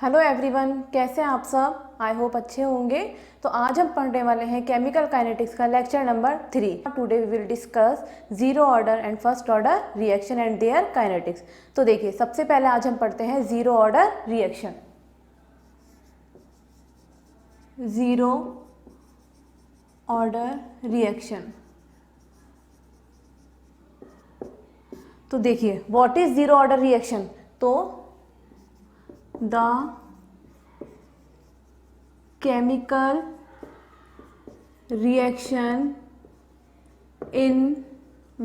Hello everyone, कैसे हैं आप सब। आई होप अच्छे होंगे। तो आज हम पढ़ने वाले हैं केमिकल काइनेटिक्स का lecture number 3। Today we will discuss zero order and first order reaction and their kinetics. तो देखिए, सबसे पहले आज हम पढ़ते हैं zero order reaction. Zero order reaction. तो देखिए, what is zero order reaction. तो the chemical reaction in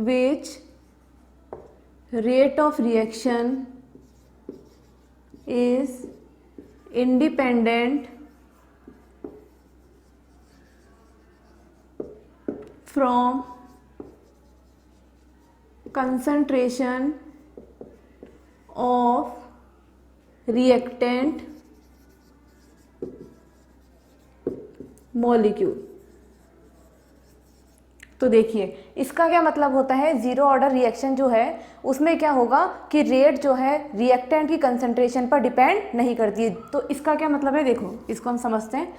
which rate of reaction is independent from concentration of reactant molecule. तो देखिए, इसका क्या मतलब होता है। जीरो ऑर्डर रिएक्शन जो है उसमें क्या होगा कि रेट जो है रिएक्टेंट की कंसंट्रेशन पर डिपेंड नहीं करती है। तो इसका क्या मतलब है, देखो इसको हम समझते हैं।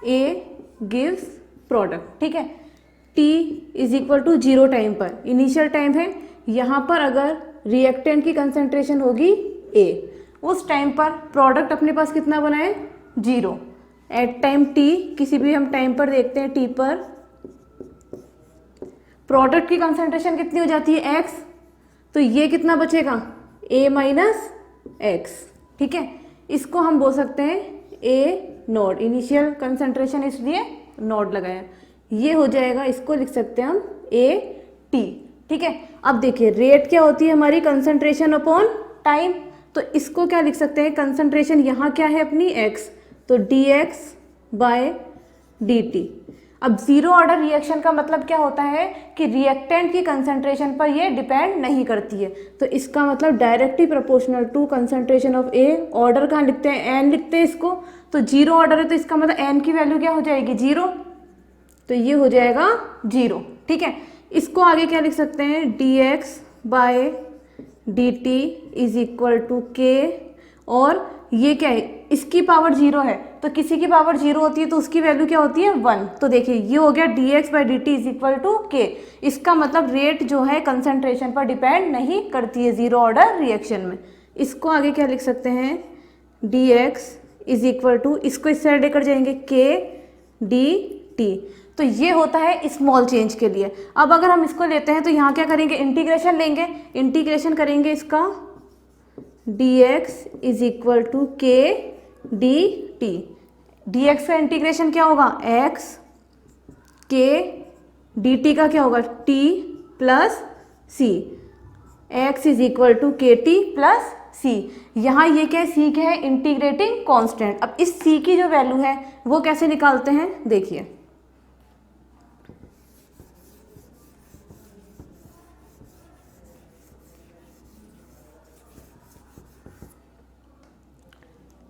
ए गिव्स प्रोडक्ट, ठीक है। T is equal to 0 time पर, इनिशियल टाइम है। यहाँ पर अगर रिएक्टेंट की कंसंट्रेशन होगी ए, उस टाइम पर प्रोडक्ट अपने पास कितना बना है, 0। एट टाइम टी, किसी भी हम टाइम पर देखते हैं टी पर, प्रोडक्ट की कंसंट्रेशन कितनी हो जाती है, एक्स। तो ये कितना बचेगा, ए माइनस एक्स, ठीक है। इसको हम बोल सकते हैं ए नोड, इनिशियल कंसंट्रेशन इसलिए नोड लगाया, ये हो जाएगा। इसको लिख सकते हैं हम ए टी, ठीक है। अब देखिए, रेट क्या होती है हमारी, कंसंट्रेशन अपॉन टाइम। तो इसको क्या लिख सकते हैं, कंसंट्रेशन यहाँ क्या है अपनी एक्स, तो D X by D T. अब जीरो ऑर्डर रिएक्शन का मतलब क्या होता है कि रिएक्टेंट की कंसंट्रेशन पर ये डिपेंड नहीं करती है। तो इसका मतलब directly proportional to concentration of A. Order कहाँ लिखते हैं, एन लिखते हैं इसको। तो जीरो ऑर्डर है तो इसका मतलब एन की वैल्यू क्या हो जाएगी, 0। तो ये हो जाएगा 0, ठीक है। इसको आगे क्या लिख सकते हैं, D X by D T is equal to K. और ये क्या है, इसकी पावर 0 है, तो किसी की पावर 0 होती है तो उसकी वैल्यू क्या होती है, 1। तो देखिए, ये हो गया D X by D T is equal to K. इसका मतलब रेट जो है कंसंट्रेशन पर डिपेंड नहीं करती है जीरो ऑर्डर रिएक्शन में। इसको आगे क्या लिख सकते हैं, D X is equal to, इसको इस साइड लेकर जाएंगे, के डी टी। तो ये होता है स्मॉल चेंज के लिए। अब अगर हम इसको लेते हैं तो यहाँ क्या करेंगे, इंटीग्रेशन लेंगे। इंटीग्रेशन करेंगे इसका, D X is equal to के डी टी। डी एक्स का इंटीग्रेशन क्या होगा, एक्स, के डी टी का क्या होगा, T plus C. X is equal to के टी प्लस सी। यहाँ ये क्या है, सी क्या है, इंटीग्रेटिंग कॉन्स्टेंट। अब इस सी की जो वैल्यू है वो कैसे निकालते हैं, देखिए।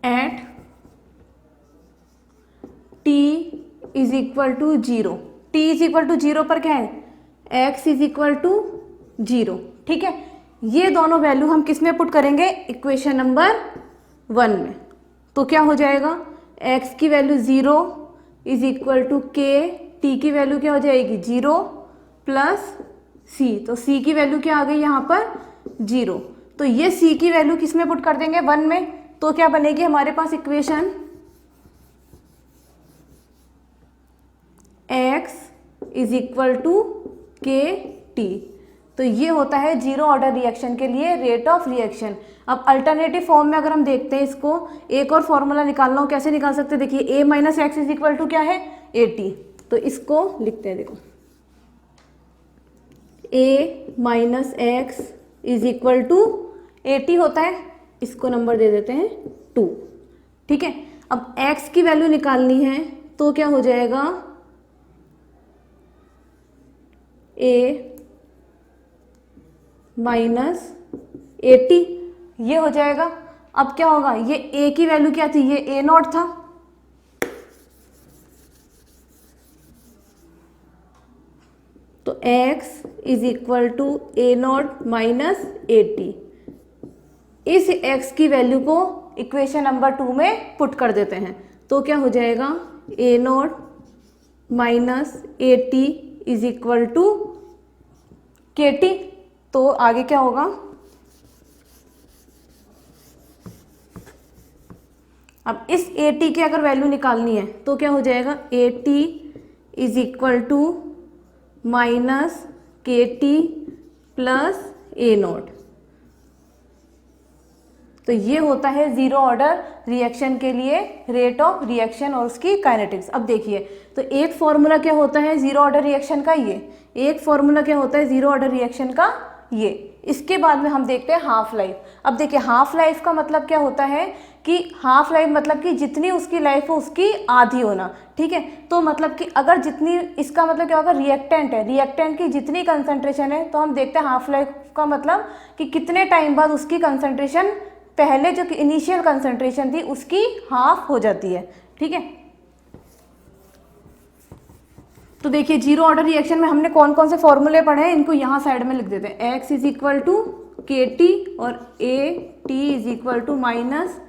At T is equal to 0, T is equal to 0 पर क्या है, एक्स इज इक्वल टू 0, ठीक है। ये दोनों वैल्यू हम किस में पुट करेंगे, इक्वेशन नंबर 1 में। तो क्या हो जाएगा, एक्स की वैल्यू 0 इज इक्वल टू के, टी की वैल्यू क्या हो जाएगी, 0 प्लस सी। तो सी की वैल्यू क्या आ गई यहाँ पर, 0। तो ये सी की वैल्यू किस में पुट कर देंगे, 1 में। तो क्या बनेगी हमारे पास equation, x is equal to के टी। तो ये होता है जीरो ऑर्डर रिएक्शन के लिए रेट ऑफ रिएक्शन। अब अल्टरनेटिव फॉर्म में अगर हम देखते हैं इसको, एक और फॉर्मूला निकालना हो, कैसे निकाल सकते हैं, देखिए a minus x is equal to क्या है, ए टी। तो इसको लिखते हैं, देखो a minus x is equal to A T होता है, इसको नंबर दे देते हैं 2, ठीक है। अब x की वैल्यू निकालनी है तो क्या हो जाएगा, a माइनस 80, ये हो जाएगा। अब क्या होगा, ये a की वैल्यू क्या थी, ये a नॉट था, तो x is equal to A naught minus 80। इस x की वैल्यू को इक्वेशन नंबर 2 में पुट कर देते हैं। तो क्या हो जाएगा, A naught minus A T is equal to के टी। तो आगे क्या होगा, अब इस ए टी की अगर वैल्यू निकालनी है तो क्या हो जाएगा, A T is equal to minus K T plus A nought. तो ये होता है जीरो ऑर्डर रिएक्शन के लिए रेट ऑफ रिएक्शन और उसकी काइनेटिक्स। अब देखिए, तो एक फॉर्मूला क्या होता है जीरो ऑर्डर रिएक्शन का, ये एक फॉर्मूला क्या होता है जीरो ऑर्डर रिएक्शन का, ये। इसके बाद में हम देखते हैं हाफ लाइफ। अब देखिए हाफ लाइफ का मतलब क्या होता है कि हाफ लाइफ मतलब कि जितनी उसकी लाइफ हो उसकी आधी होना, ठीक है। तो मतलब कि अगर जितनी, इसका मतलब क्या होगा, रिएक्टेंट है, रिएक्टेंट की जितनी कंसंट्रेशन है, तो हम देखते हैं हाफ लाइफ का मतलब कि कितने टाइम बाद उसकी कंसंट्रेशन पहले जो इनिशियल कंसंट्रेशन थी उसकी हाफ हो जाती है, ठीक है। तो देखिए जीरो ऑर्डर रिएक्शन में हमने कौन कौन से फॉर्मूले पढ़े हैं, इनको यहाँ साइड में लिख देते हैं। x इज इक्वल टू के टी और A T is equal to minus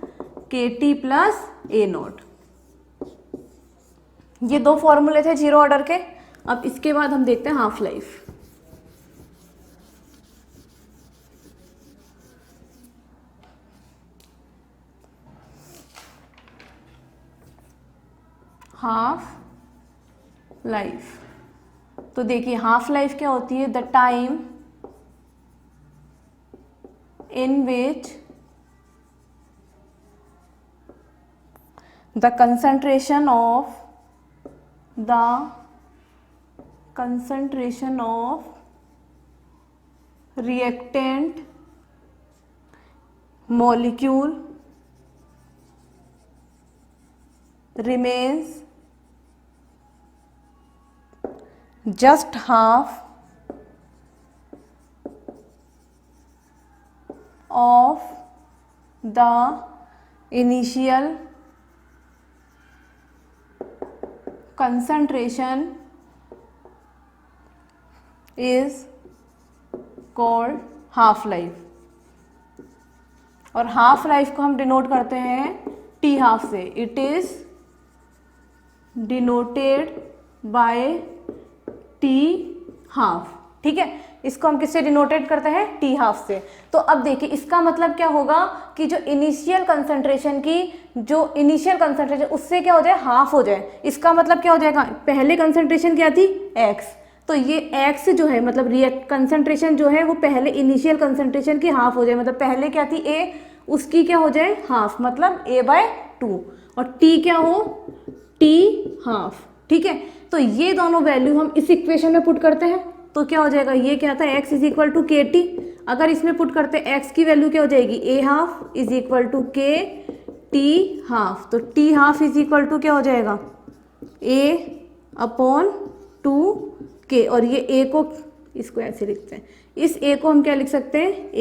K T plus A nought. ये दो फॉर्मूले थे जीरो ऑर्डर के। अब इसके बाद हम देखते हैं हाफ लाइफ। हाफ लाइफ, तो देखिए हाफ लाइफ क्या होती है, the time in which the concentration of reactant molecule remains just half of the initial concentration is called half life। और हाफ लाइफ को हम डिनोट करते हैं टी हाफ से। It is denoted by T half, ठीक है। इसको हम किससे डिनोटेड करते हैं, टी हाफ से। तो अब देखिए इसका मतलब क्या होगा कि जो इनिशियल कंसंट्रेशन उससे क्या हो जाए, हाफ हो जाए। इसका मतलब क्या हो जाएगा, पहले कंसंट्रेशन क्या थी, x, तो ये x जो है मतलब कंसंट्रेशन जो है वो पहले इनिशियल कंसंट्रेशन की हाफ हो जाए। मतलब पहले क्या थी a, उसकी क्या हो जाए हाफ, मतलब a/2, और t क्या हो, t हाफ, ठीक है। तो ये दोनों वैल्यू हम इस इक्वेशन में पुट करते हैं। तो क्या हो जाएगा, ये क्या था, x इज इक्वल टू के टी। अगर इसमें पुट करते हैं x की वैल्यू क्या हो जाएगी, a half is equal to के टी हाफ। तो t half is equal to क्या हो जाएगा, a/2k। और ये a को, इसको ऐसे लिखते हैं, इस a को हम क्या लिख सकते हैं,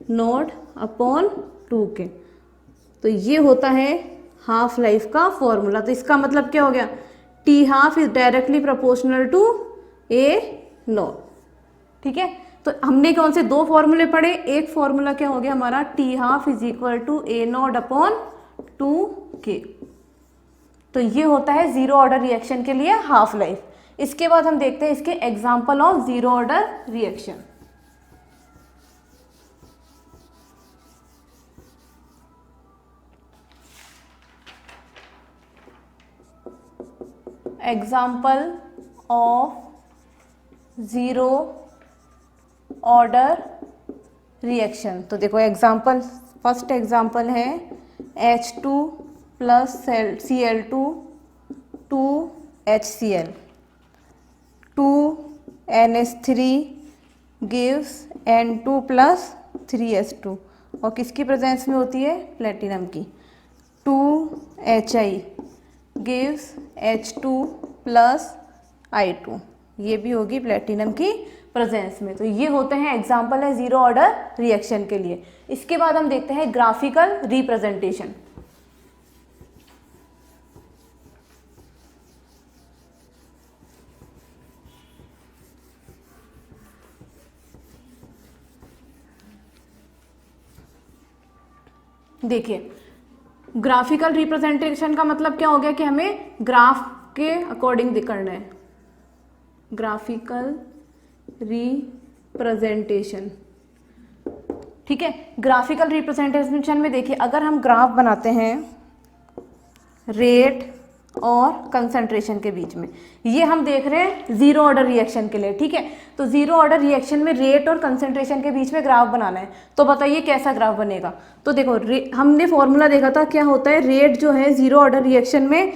a0/2k। तो ये होता है हाफ लाइफ का फॉर्मूला। तो इसका मतलब क्या हो गया, T half is directly proportional to a0, ठीक है। तो हमने कौन से दो फॉर्मूले पढ़े, एक फॉर्मूला क्या हो गया हमारा, T half is equal to a0/2k। तो ये होता है जीरो ऑर्डर रिएक्शन के लिए हाफ लाइफ। इसके बाद हम देखते हैं इसके example of zero order reaction. Example of zero order reaction. तो देखो एग्जाम्पल, फर्स्ट एग्जाम्पल है H2 plus Cl2 2HCl 2NH3 gives N2 plus 3H2, और किसकी प्रेजेंस में होती है, प्लेटिनम की। 2HI gives H2 plus I2, ये भी होगी प्लेटिनम की प्रेजेंस में। तो ये होते हैं एग्जाम्पल है जीरो ऑर्डर रिएक्शन के लिए। इसके बाद हम देखते हैं ग्राफिकल रिप्रेजेंटेशन। देखिए ग्राफिकल रिप्रेजेंटेशन का मतलब क्या हो गया कि हमें ग्राफ के अकॉर्डिंग करना है। ग्राफिकल रिप्रेजेंटेशन, ठीक है। ग्राफिकल रिप्रेजेंटेशन में देखिए अगर हम ग्राफ बनाते हैं रेट और कंसंट्रेशन के बीच में, ये हम देख रहे हैं जीरो ऑर्डर रिएक्शन के लिए, ठीक है। तो जीरो ऑर्डर रिएक्शन में रेट और कंसंट्रेशन के बीच में ग्राफ बनाना है, तो बताइए कैसा ग्राफ बनेगा। तो देखो हमने फॉर्मूला देखा था, क्या होता है, रेट जो है जीरो ऑर्डर रिएक्शन में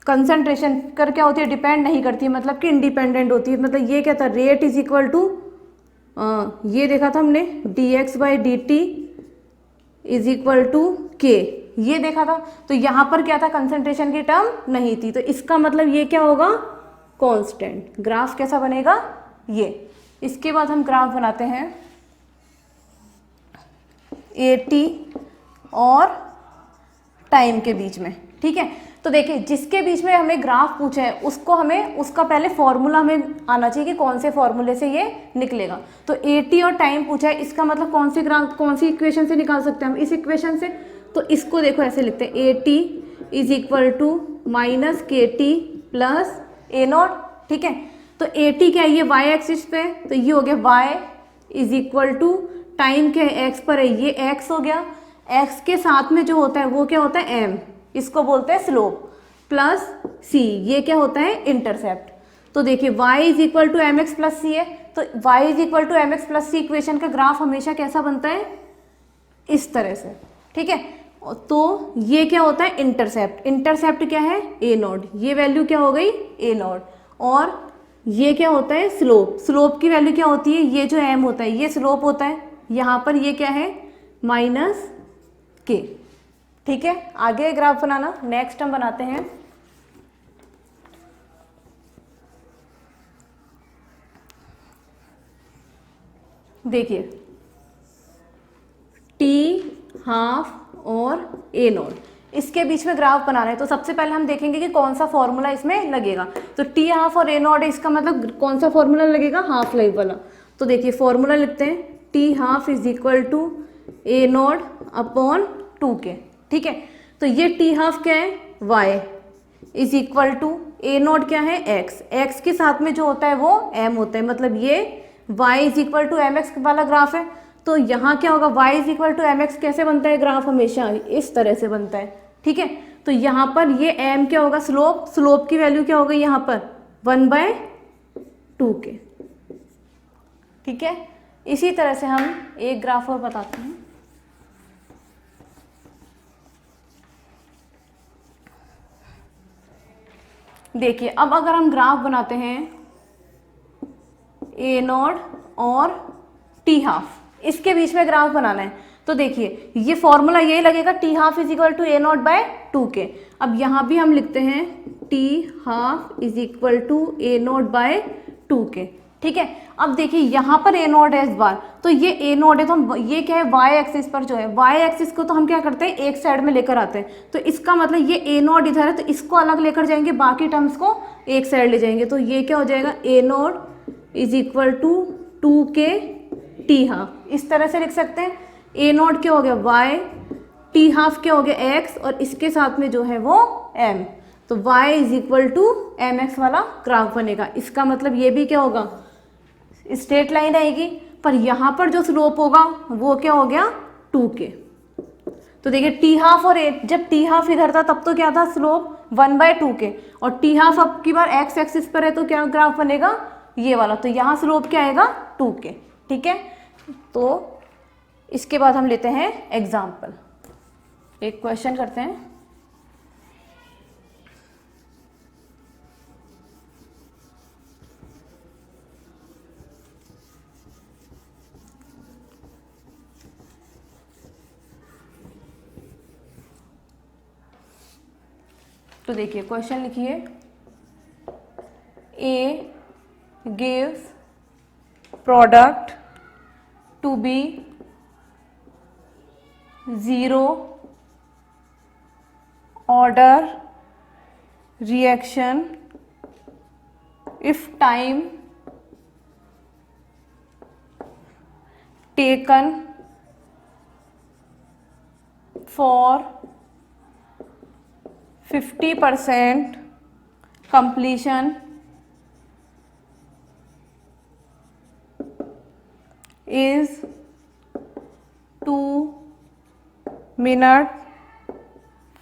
कंसंट्रेशन कर क्या होती है, डिपेंड नहीं करती है, मतलब कि इंडिपेंडेंट होती है। मतलब ये क्या था, रेट इज इक्वल टू, ये देखा था हमने dx/dt इज इक्वल टू के, ये देखा था। तो यहाँ पर क्या था, कंसंट्रेशन की टर्म नहीं थी, तो इसका मतलब ये क्या होगा, कांस्टेंट। ग्राफ कैसा बनेगा ये। इसके बाद हम ग्राफ बनाते हैं AT और टाइम के बीच में, ठीक है। तो देखिए जिसके बीच में हमें ग्राफ पूछा है उसको हमें उसका पहले फॉर्मूला हमें आना चाहिए कि कौन से फॉर्मूले से ये निकलेगा। तो AT और टाइम पूछा है, इसका मतलब कौन सी इक्वेशन से निकाल सकते हैं हम, इस इक्वेशन से। तो इसको देखो ऐसे लिखते हैं, AT is equal to minus KT plus A0, ठीक है। तो AT क्या है, ये y एक्सिस पे, तो ये हो गया y is equal to time क्या है, x पर है, ये x हो गया। x के साथ में जो होता है वो क्या होता है, m, इसको बोलते हैं स्लोप, प्लस c, ये क्या होता है, इंटरसेप्ट। तो देखिए y is equal to mx plus C है, तो y is equal to mx plus C equation का ग्राफ हमेशा कैसा बनता है, इस तरह से, ठीक है। तो ये क्या होता है, इंटरसेप्ट। इंटरसेप्ट क्या है, A0, ये वैल्यू क्या हो गई, A0। और ये क्या होता है, स्लोप। स्लोप की वैल्यू क्या होती है, ये जो m होता है ये स्लोप होता है, यहाँ पर ये क्या है, माइनस k, ठीक है। आगे ग्राफ बनाना, नेक्स्ट हम बनाते हैं देखिए T½ और A0, इसके बीच में ग्राफ बनाना है। तो सबसे पहले हम देखेंगे कि कौन सा फॉर्मूला इसमें लगेगा। तो T½ और A0 है, इसका मतलब कौन सा फॉर्मूला लगेगा, हाफ लाइफ वाला। तो देखिए फॉर्मूला लिखते हैं, T½ is equal to A0 upon 2k, ठीक है। तो ये T½ क्या है, y is equal to A0 क्या है, x, x के साथ में जो होता है वो m होता है, मतलब ये y is equal to mx वाला ग्राफ है। तो यहाँ क्या होगा, y is equal to mx कैसे बनता है ग्राफ, हमेशा इस तरह से बनता है, ठीक है। तो यहाँ पर ये m क्या होगा, स्लोप, स्लोप की वैल्यू क्या होगी यहाँ पर 1/2k, ठीक है। इसी तरह से हम एक ग्राफ और बताते हैं। देखिए अब अगर हम ग्राफ बनाते हैं A0 और T½ इसके बीच में ग्राफ बनाना है। तो देखिए ये फॉर्मूला यही लगेगा, T½ is equal to A0/2k। अब यहाँ भी हम लिखते हैं T½ is equal to A0/2k, ठीक है। अब देखिए यहाँ पर A0 है इस बार, तो ये A0 है, तो हम ये क्या है, y एक्सिस पर जो है, y एक्सिस को तो हम क्या करते हैं, एक साइड में लेकर आते हैं। तो इसका मतलब ये A0 इधर है, तो इसको अलग लेकर जाएंगे, बाकी टर्म्स को एक साइड ले जाएंगे। तो ये क्या हो जाएगा, A0 is equal to 2k T½ इस तरह से लिख सकते हैं। A0 क्या हो गया y, T½ क्या हो गया x, और इसके साथ में जो है वो m। तो y is equal to mx वाला ग्राफ बनेगा। इसका मतलब ये भी क्या होगा, स्ट्रेट लाइन आएगी, पर यहाँ पर जो स्लोप होगा वो क्या हो गया, 2k। तो देखिए T½ और जब T½ इधर था तब तो क्या था, स्लोप 1/2k, और T½ अब की बार x एक्सिस पर है तो क्या ग्राफ बनेगा, ये वाला। तो यहाँ स्लोप क्या आएगा, 2k, ठीक है। तो इसके बाद हम लेते हैं एग्जाम्पल, एक क्वेश्चन करते हैं। तो देखिए क्वेश्चन लिखिए, A gives product to be zero order reaction if time taken for 50% completion is 2 minutes.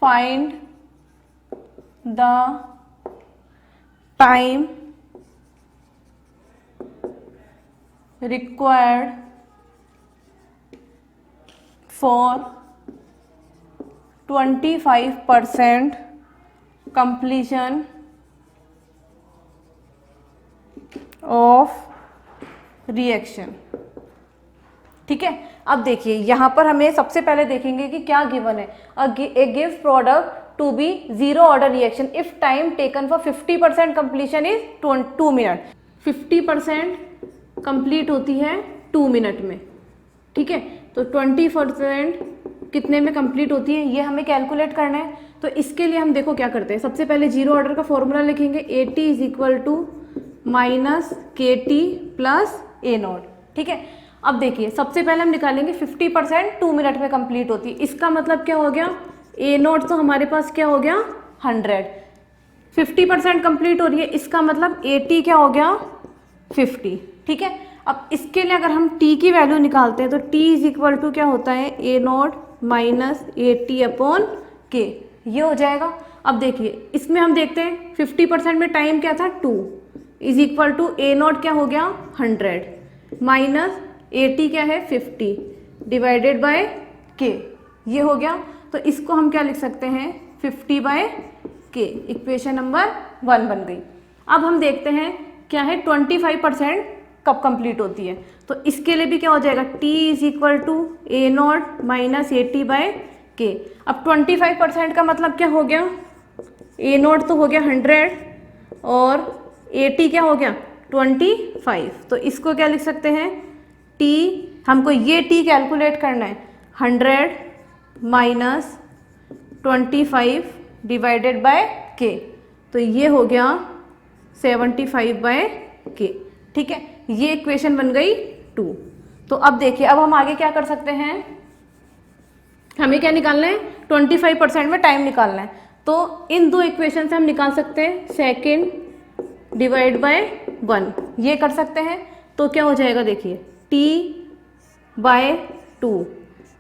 Find the time required for 25% completion of reaction। ठीक है, अब देखिए यहाँ पर हमें सबसे पहले देखेंगे कि क्या गिवन है। A gives product to be zero order reaction if time taken for 50% completion is 2 minute. 50% complete होती है 2 मिनट में, ठीक है। तो 20% कितने में कंप्लीट होती है ये हमें कैलकुलेट करना है। तो इसके लिए हम देखो क्या करते हैं, सबसे पहले जीरो ऑर्डर का फॉर्मूला लिखेंगे, AT is equal to minus KT plus A0, ठीक है। अब देखिए सबसे पहले हम निकालेंगे 50% 2 मिनट में कंप्लीट होती है, इसका मतलब क्या हो गया, A0 तो हमारे पास क्या हो गया 100, 50% कंप्लीट हो रही है, इसका मतलब AT क्या हो गया 50, ठीक है। अब इसके लिए अगर हम T की वैल्यू निकालते हैं तो T इज इक्वल टू क्या होता है A0 minus AT upon K, ये हो जाएगा। अब देखिए इसमें हम देखते हैं 50% में टाइम क्या था 2 इज इक्वल टू A0 क्या हो गया 100 माइनस AT क्या है 50 डिवाइडेड बाय K, ये हो गया। तो इसको हम क्या लिख सकते हैं 50 बाय K, इक्वेशन नंबर 1 बन गई। अब हम देखते हैं क्या है 25% कब कंप्लीट होती है, तो इसके लिए भी क्या हो जाएगा T is equal to A0 minus AT by K। अब 25% का मतलब क्या हो गया, A0 तो हो गया 100 और AT क्या हो गया 25, तो इसको क्या लिख सकते हैं T, हमको ये T कैलकुलेट करना है 100 माइनस 25 डिवाइडेड बाय K, तो ये हो गया 75 बाय K, ठीक है। ये इक्वेशन बन गई 2। तो अब देखिए अब हम आगे क्या कर सकते हैं, हमें क्या निकालना है 25% में टाइम निकालना है, तो इन दो इक्वेशन से हम निकाल सकते हैं सेकेंड डिवाइड बाय 1, ये कर सकते हैं। तो क्या हो जाएगा देखिए T by 2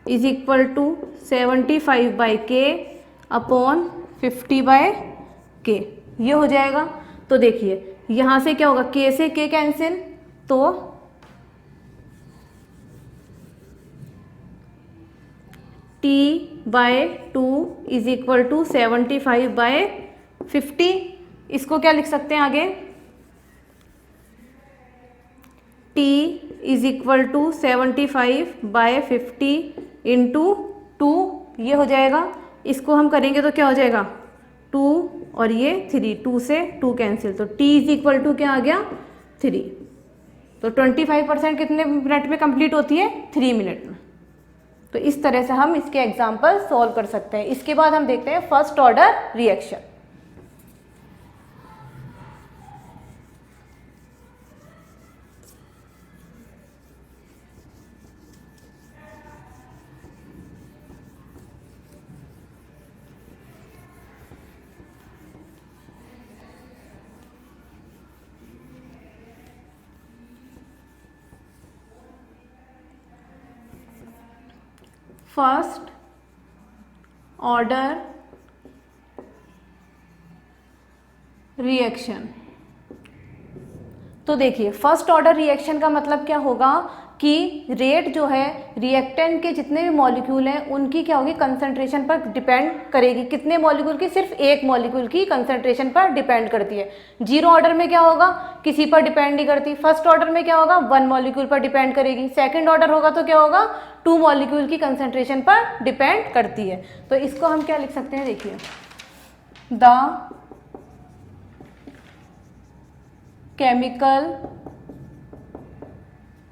is equal to 75 by K upon 50 by K, ये हो जाएगा। तो देखिए यहाँ से क्या होगा K से K कैंसिल, तो T by 2 is equal to 75 by 50, इसको क्या लिख सकते हैं आगे T is equal to 75 by 50 into 2, ये हो जाएगा। इसको हम करेंगे तो क्या हो जाएगा 2 और ये 3, 2 से 2 कैंसिल, तो T इज इक्वल टू क्या आ गया 3। तो 25% कितने मिनट में कंप्लीट होती है 3 मिनट में। तो इस तरह से हम इसके एग्जाम्पल सॉल्व कर सकते हैं। इसके बाद हम देखते हैं first order reaction. First order reaction, तो देखिए फर्स्ट ऑर्डर रिएक्शन का मतलब क्या होगा कि रेट जो है रिएक्टेंट के जितने भी मॉलिक्यूल हैं उनकी क्या होगी कंसंट्रेशन पर डिपेंड करेगी। कितने मॉलिक्यूल की, सिर्फ एक मॉलिक्यूल की कंसंट्रेशन पर डिपेंड करती है। जीरो ऑर्डर में क्या होगा किसी पर डिपेंड नहीं करती। फर्स्ट ऑर्डर में क्या होगा 1 मॉलिक्यूल पर डिपेंड करेगी। सेकंड ऑर्डर होगा तो क्या होगा 2 मॉलिक्यूल की कंसंट्रेशन पर डिपेंड करती है। तो इसको हम क्या लिख सकते हैं देखिए the chemical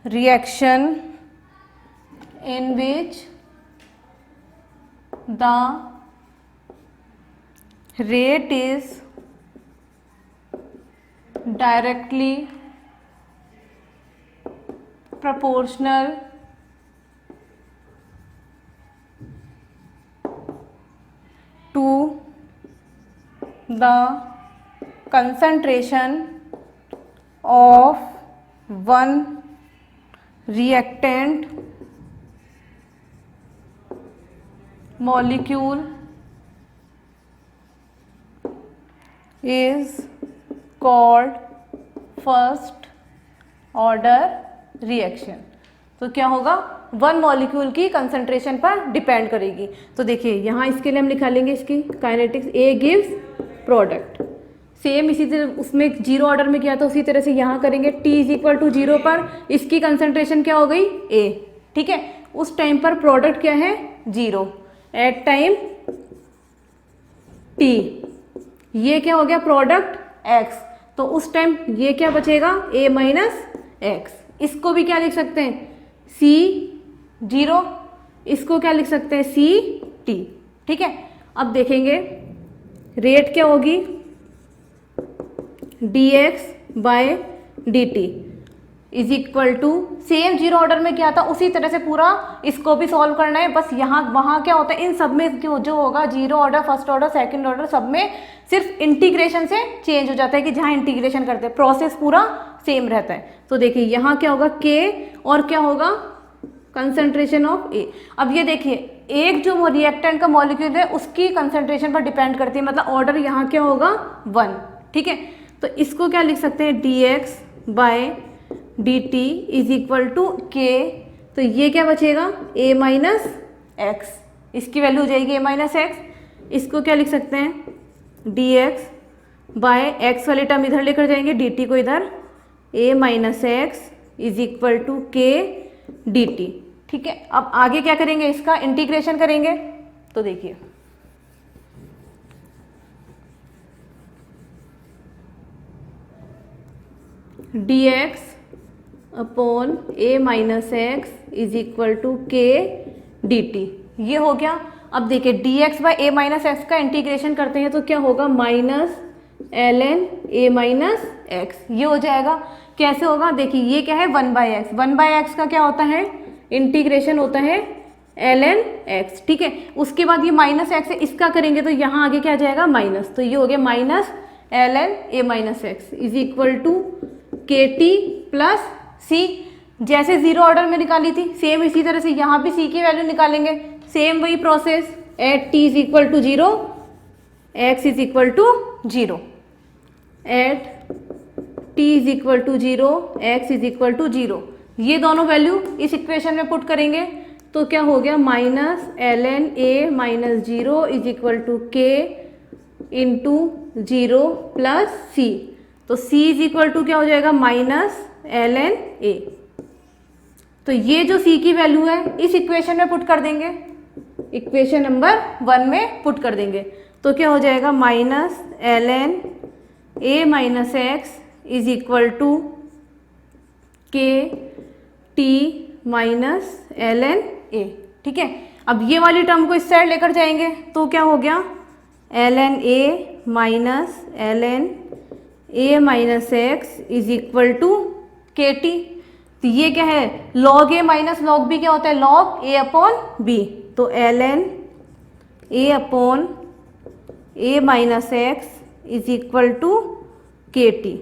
reaction in which the rate is directly proportional the concentration of one reactant molecule is called first order reaction. तो क्या होगा, वन मॉलिक्यूल की कंसंट्रेशन पर डिपेंड करेगी। तो देखिए यहाँ इसके लिए हम निकालेंगे इसकी काइनेटिक्स, ए गिव्स प्रोडक्ट। सेम इसी तरह उसमें जीरो ऑर्डर में किया था, उसी तरह से यहाँ करेंगे। T is equal to zero पर इसकी कंसंट्रेशन क्या हो गई, ए, ठीक है। उस टाइम पर प्रोडक्ट क्या है, जीरो। एट टाइम टी ये क्या हो गया, प्रोडक्ट एक्स। तो उस टाइम ये क्या बचेगा, ए माइनस एक्स। इसको भी क्या लिख सकते हैं, सी जीरो। इसको क्या लिख सकते हैं, सी टी, ठीक है। अब देखेंगे रेट क्या होगी, D X by D T is equal to, same zero order में क्या था उसी तरह से पूरा इसको भी सॉल्व करना है। बस यहाँ वहाँ क्या होता है, इन सब में जो होगा zero order, first order, second order, सब में सिर्फ इंटीग्रेशन से चेंज हो जाता है कि जहाँ इंटीग्रेशन करते हैं प्रोसेस पूरा सेम रहता है। तो देखिए यहाँ क्या होगा, के और क्या होगा, कंसंट्रेशन ऑफ ए। अब ये देखिए एक जो रिएक्टेंट का मॉलिक्यूल है उसकी कंसंट्रेशन पर डिपेंड करती है, मतलब ऑर्डर यहाँ क्या होगा, वन, ठीक है। तो इसको क्या लिख सकते हैं, D X by D T is equal to K. तो ये क्या बचेगा, ए माइनस एक्स, इसकी वैल्यू हो जाएगी ए माइनस एक्स। इसको क्या लिख सकते हैं, डी एक्स बाय एक्स वाले टर्म इधर लेकर जाएंगे, डी टी को इधर, A minus x is equal to के डी टी, ठीक है। अब आगे क्या करेंगे, इसका इंटीग्रेशन करेंगे। तो देखिए D X upon A minus x is equal to के डी टी, ये हो गया। अब देखिए D X by A minus x का इंटीग्रेशन करते हैं तो क्या होगा, minus L N A minus X, ये हो जाएगा। कैसे होगा, देखिए ये क्या है, one by X, one by X का क्या होता है, इंटीग्रेशन होता है एल एन एक्स, ठीक है। उसके बाद ये माइनस एक्स है, इसका करेंगे तो यहाँ आगे क्या जाएगा, माइनस। तो ये हो गया minus L N A minus x is equal to के टी प्लस सी। जैसे जीरो ऑर्डर में निकाली थी सेम इसी तरह से यहाँ भी सी की वैल्यू निकालेंगे, सेम वही process. At T is equal to zero, X is equal to zero, at T is equal to zero, X is equal to zero. ये दोनों वैल्यू इस इक्वेशन में पुट करेंगे तो क्या हो गया, minus L N A minus zero is equal to के इंटू जीरो प्लस सी। तो c इज इक्वल टू क्या हो जाएगा, माइनस एल एन ए। तो ये जो c की वैल्यू है इस इक्वेशन में पुट कर देंगे, इक्वेशन नंबर 1 में पुट कर देंगे। तो क्या हो जाएगा, minus L N A minus x is equal to के T minus L N A, ठीक है। अब ये वाली टर्म को इस साइड लेकर जाएंगे तो क्या हो गया, L N A minus L N A minus x is equal to के टी। तो ये क्या है, log A minus log B क्या होता है, लॉग ए अपॉन बी। तो L N A upon A minus x is equal to के टी।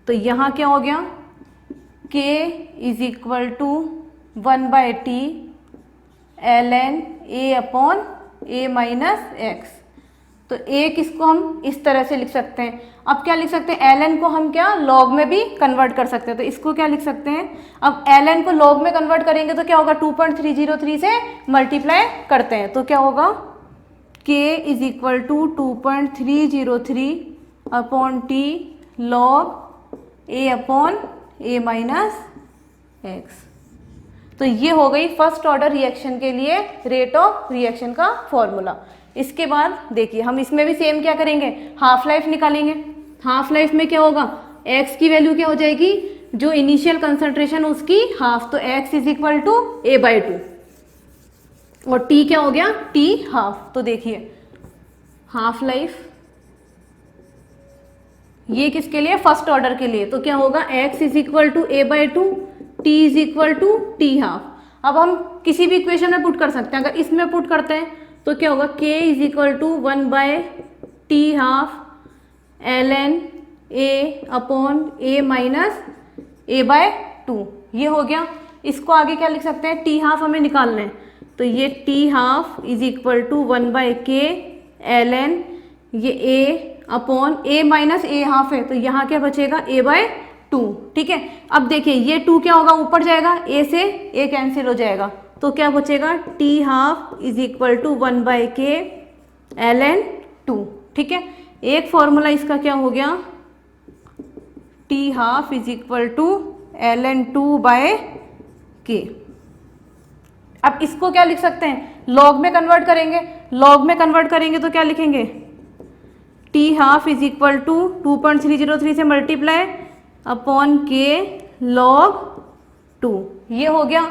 तो यहाँ क्या हो गया, K is equal to one by T L N A upon A minus x. तो ए किसको हम इस तरह से लिख सकते हैं। अब क्या लिख सकते हैं, एल एन को हम क्या लॉग में भी कन्वर्ट कर सकते हैं। तो इसको क्या लिख सकते हैं, अब एल एन को लॉग में कन्वर्ट करेंगे तो क्या होगा, 2.303 से मल्टीप्लाई करते हैं तो क्या होगा, k is equal to 2.303 upon T log A upon A minus x. तो ये हो गई फर्स्ट ऑर्डर रिएक्शन के लिए रेट ऑफ रिएक्शन का फॉर्मूला। इसके बाद देखिए हम इसमें भी सेम क्या करेंगे, हाफ लाइफ निकालेंगे। हाफ लाइफ में क्या होगा, x की वैल्यू क्या हो जाएगी, जो इनिशियल कंसंट्रेशन उसकी हाफ, तो x is equal to a by two, और t क्या हो गया, t हाफ। तो देखिए हाफ लाइफ ये किसके लिए, फर्स्ट ऑर्डर के लिए। तो क्या होगा, x is equal to a by two, t is equal to t half. अब हम किसी भी इक्वेशन में पुट कर सकते हैं, अगर इसमें पुट करते हैं तो क्या होगा, k is equal to one by T half ln a upon a minus a/2 ये हो गया। इसको आगे क्या लिख सकते हैं, टी हाफ हमें निकालना है, तो ये T half is equal to 1/k ln ये a upon a minus a half है, तो यहाँ क्या बचेगा a/2। ठीक है, अब देखिए ये 2 क्या होगा, ऊपर जाएगा, a से a कैंसिल हो जाएगा, तो क्या बचेगा T half is equal to 1/k ln 2। ठीक है, एक फॉर्मूला इसका क्या हो गया, T half is equal to ln 2/k। अब इसको क्या लिख सकते हैं, लॉग में कन्वर्ट करेंगे, लॉग में कन्वर्ट करेंगे तो क्या लिखेंगे, T half is equal to 2.303 से मल्टीप्लाई अपॉन के लॉग 2 ये हो गया।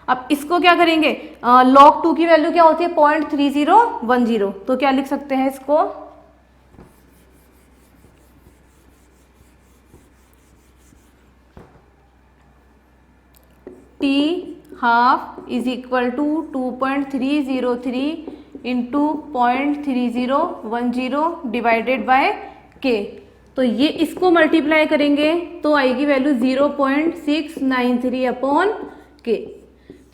अब इसको क्या करेंगे, लॉग 2 की वैल्यू क्या होती है 0.3010, तो क्या लिख सकते हैं इसको, T half is equal to 2.303 into 0.3010 divided by K, तो ये इसको मल्टीप्लाई करेंगे तो आएगी वैल्यू 0.693 अपॉन के।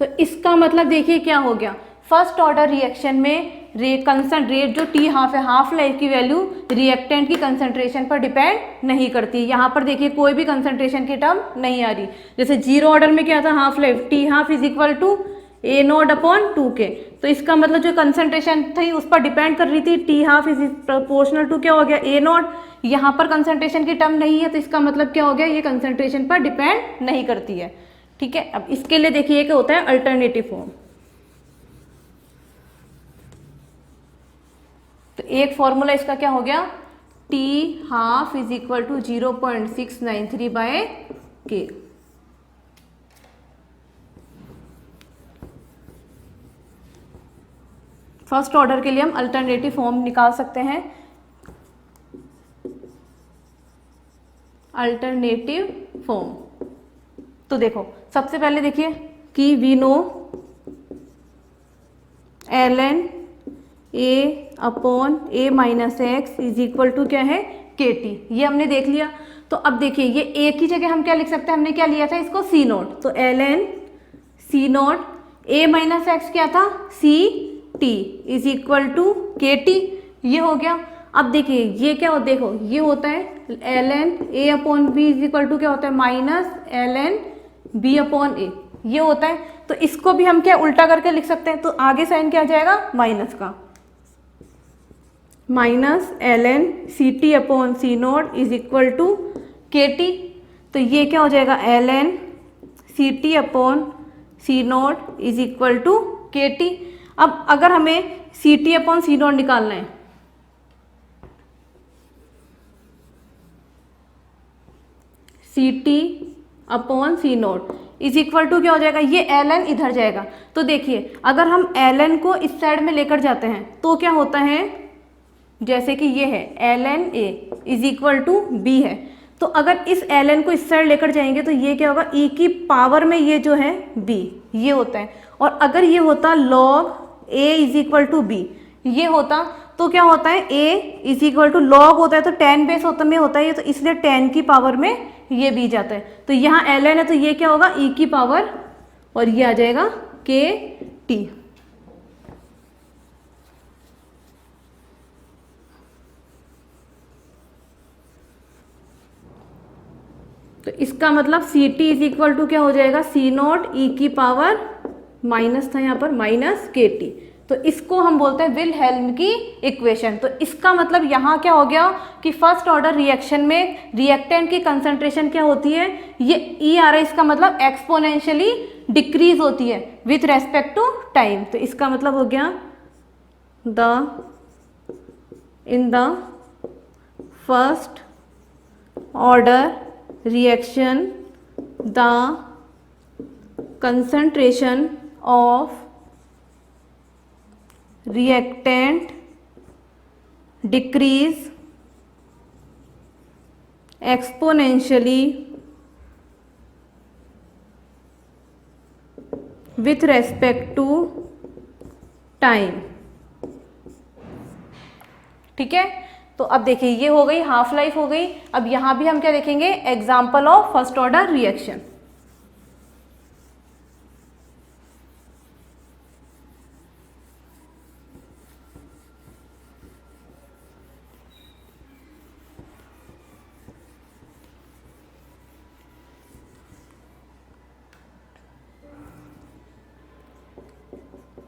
तो इसका मतलब देखिए क्या हो गया, फर्स्ट ऑर्डर रिएक्शन में कंसंट्रेट जो टी हाफ है, हाफ लाइफ की वैल्यू रिएक्टेंट की कंसंट्रेशन पर डिपेंड नहीं करती। यहाँ पर देखिए कोई भी कंसंट्रेशन की टर्म नहीं आ रही। जैसे जीरो ऑर्डर में क्या था, half life T half is equal to A nought upon 2k, तो इसका मतलब जो कंसंट्रेशन थी उस पर डिपेंड कर रही थी, T half is proportional to क्या हो गया ए नॉट। यहाँ पर कंसंट्रेशन की टर्म नहीं है, तो इसका मतलब क्या हो गया, ये कंसंट्रेशन पर डिपेंड नहीं करती है। ठीक है, अब इसके लिए देखिए क्या होता है अल्टरनेटिव फॉर्म। तो एक फॉर्मूला इसका क्या हो गया, T half is equal to 0.693/k। First order के लिए हम अल्टरनेटिव फॉर्म निकाल सकते हैं, अल्टरनेटिव फॉर्म। तो देखो सबसे पहले देखिए कि we know ln a upon a minus x is equal to क्या है kt, ये हमने देख लिया। तो अब देखिए ये a की जगह हम क्या लिख सकते हैं, हमने क्या लिया था इसको c नॉट, तो ln c nought a minus X क्या था ct is equal to kt, ये हो गया। अब देखिए ये क्या हो, देखो ये होता है ln a upon b is equal to क्या होता है minus ln b upon a, ये होता है। तो इसको भी हम क्या उल्टा करके लिख सकते हैं, तो आगे साइन क्या आ जाएगा माइनस का, minus ln ct upon c nought is equal to kt, तो ये क्या हो जाएगा ln ct upon c nought is equal to kt। अब अगर हमें ct अपॉन c नॉट निकालना है, ct upon c nought is equal to क्या हो जाएगा, ये ln इधर जाएगा। तो देखिए अगर हम ln को इस साइड में लेकर जाते हैं तो क्या होता है, जैसे कि ये है ln a is equal to b है, तो अगर इस ln को इस साइड लेकर जाएंगे तो ये क्या होगा e की पावर में ये जो है b, ये होता है। और अगर ये होता log a is equal to b, ये होता तो क्या होता है a is equal to log होता है तो 10 बेस होता में होता है ये, तो इसलिए 10 की पावर में ये b जाता है। तो यहाँ ln है तो ये क्या होगा e की पावर और ये आ जाएगा kt। तो इसका मतलब C T is equal to क्या हो जाएगा सी नॉट ई की पावर माइनस था यहाँ पर माइनस के टी, तो इसको हम बोलते हैं विलहेल्म की इक्वेशन। तो इसका मतलब यहाँ क्या हो गया कि फर्स्ट ऑर्डर रिएक्शन में रिएक्टेंट की कंसंट्रेशन क्या होती है, ये ई आ रहा है, इसका मतलब एक्सपोनेंशियली डिक्रीज होती है विथ रेस्पेक्ट टू टाइम। तो इसका मतलब हो गया in the first order reaction the concentration of reactant decrease exponentially with respect to time। ठीक है, तो अब देखिए ये हो गई हाफ लाइफ हो गई। अब यहाँ भी हम क्या देखेंगे, example of first order reaction.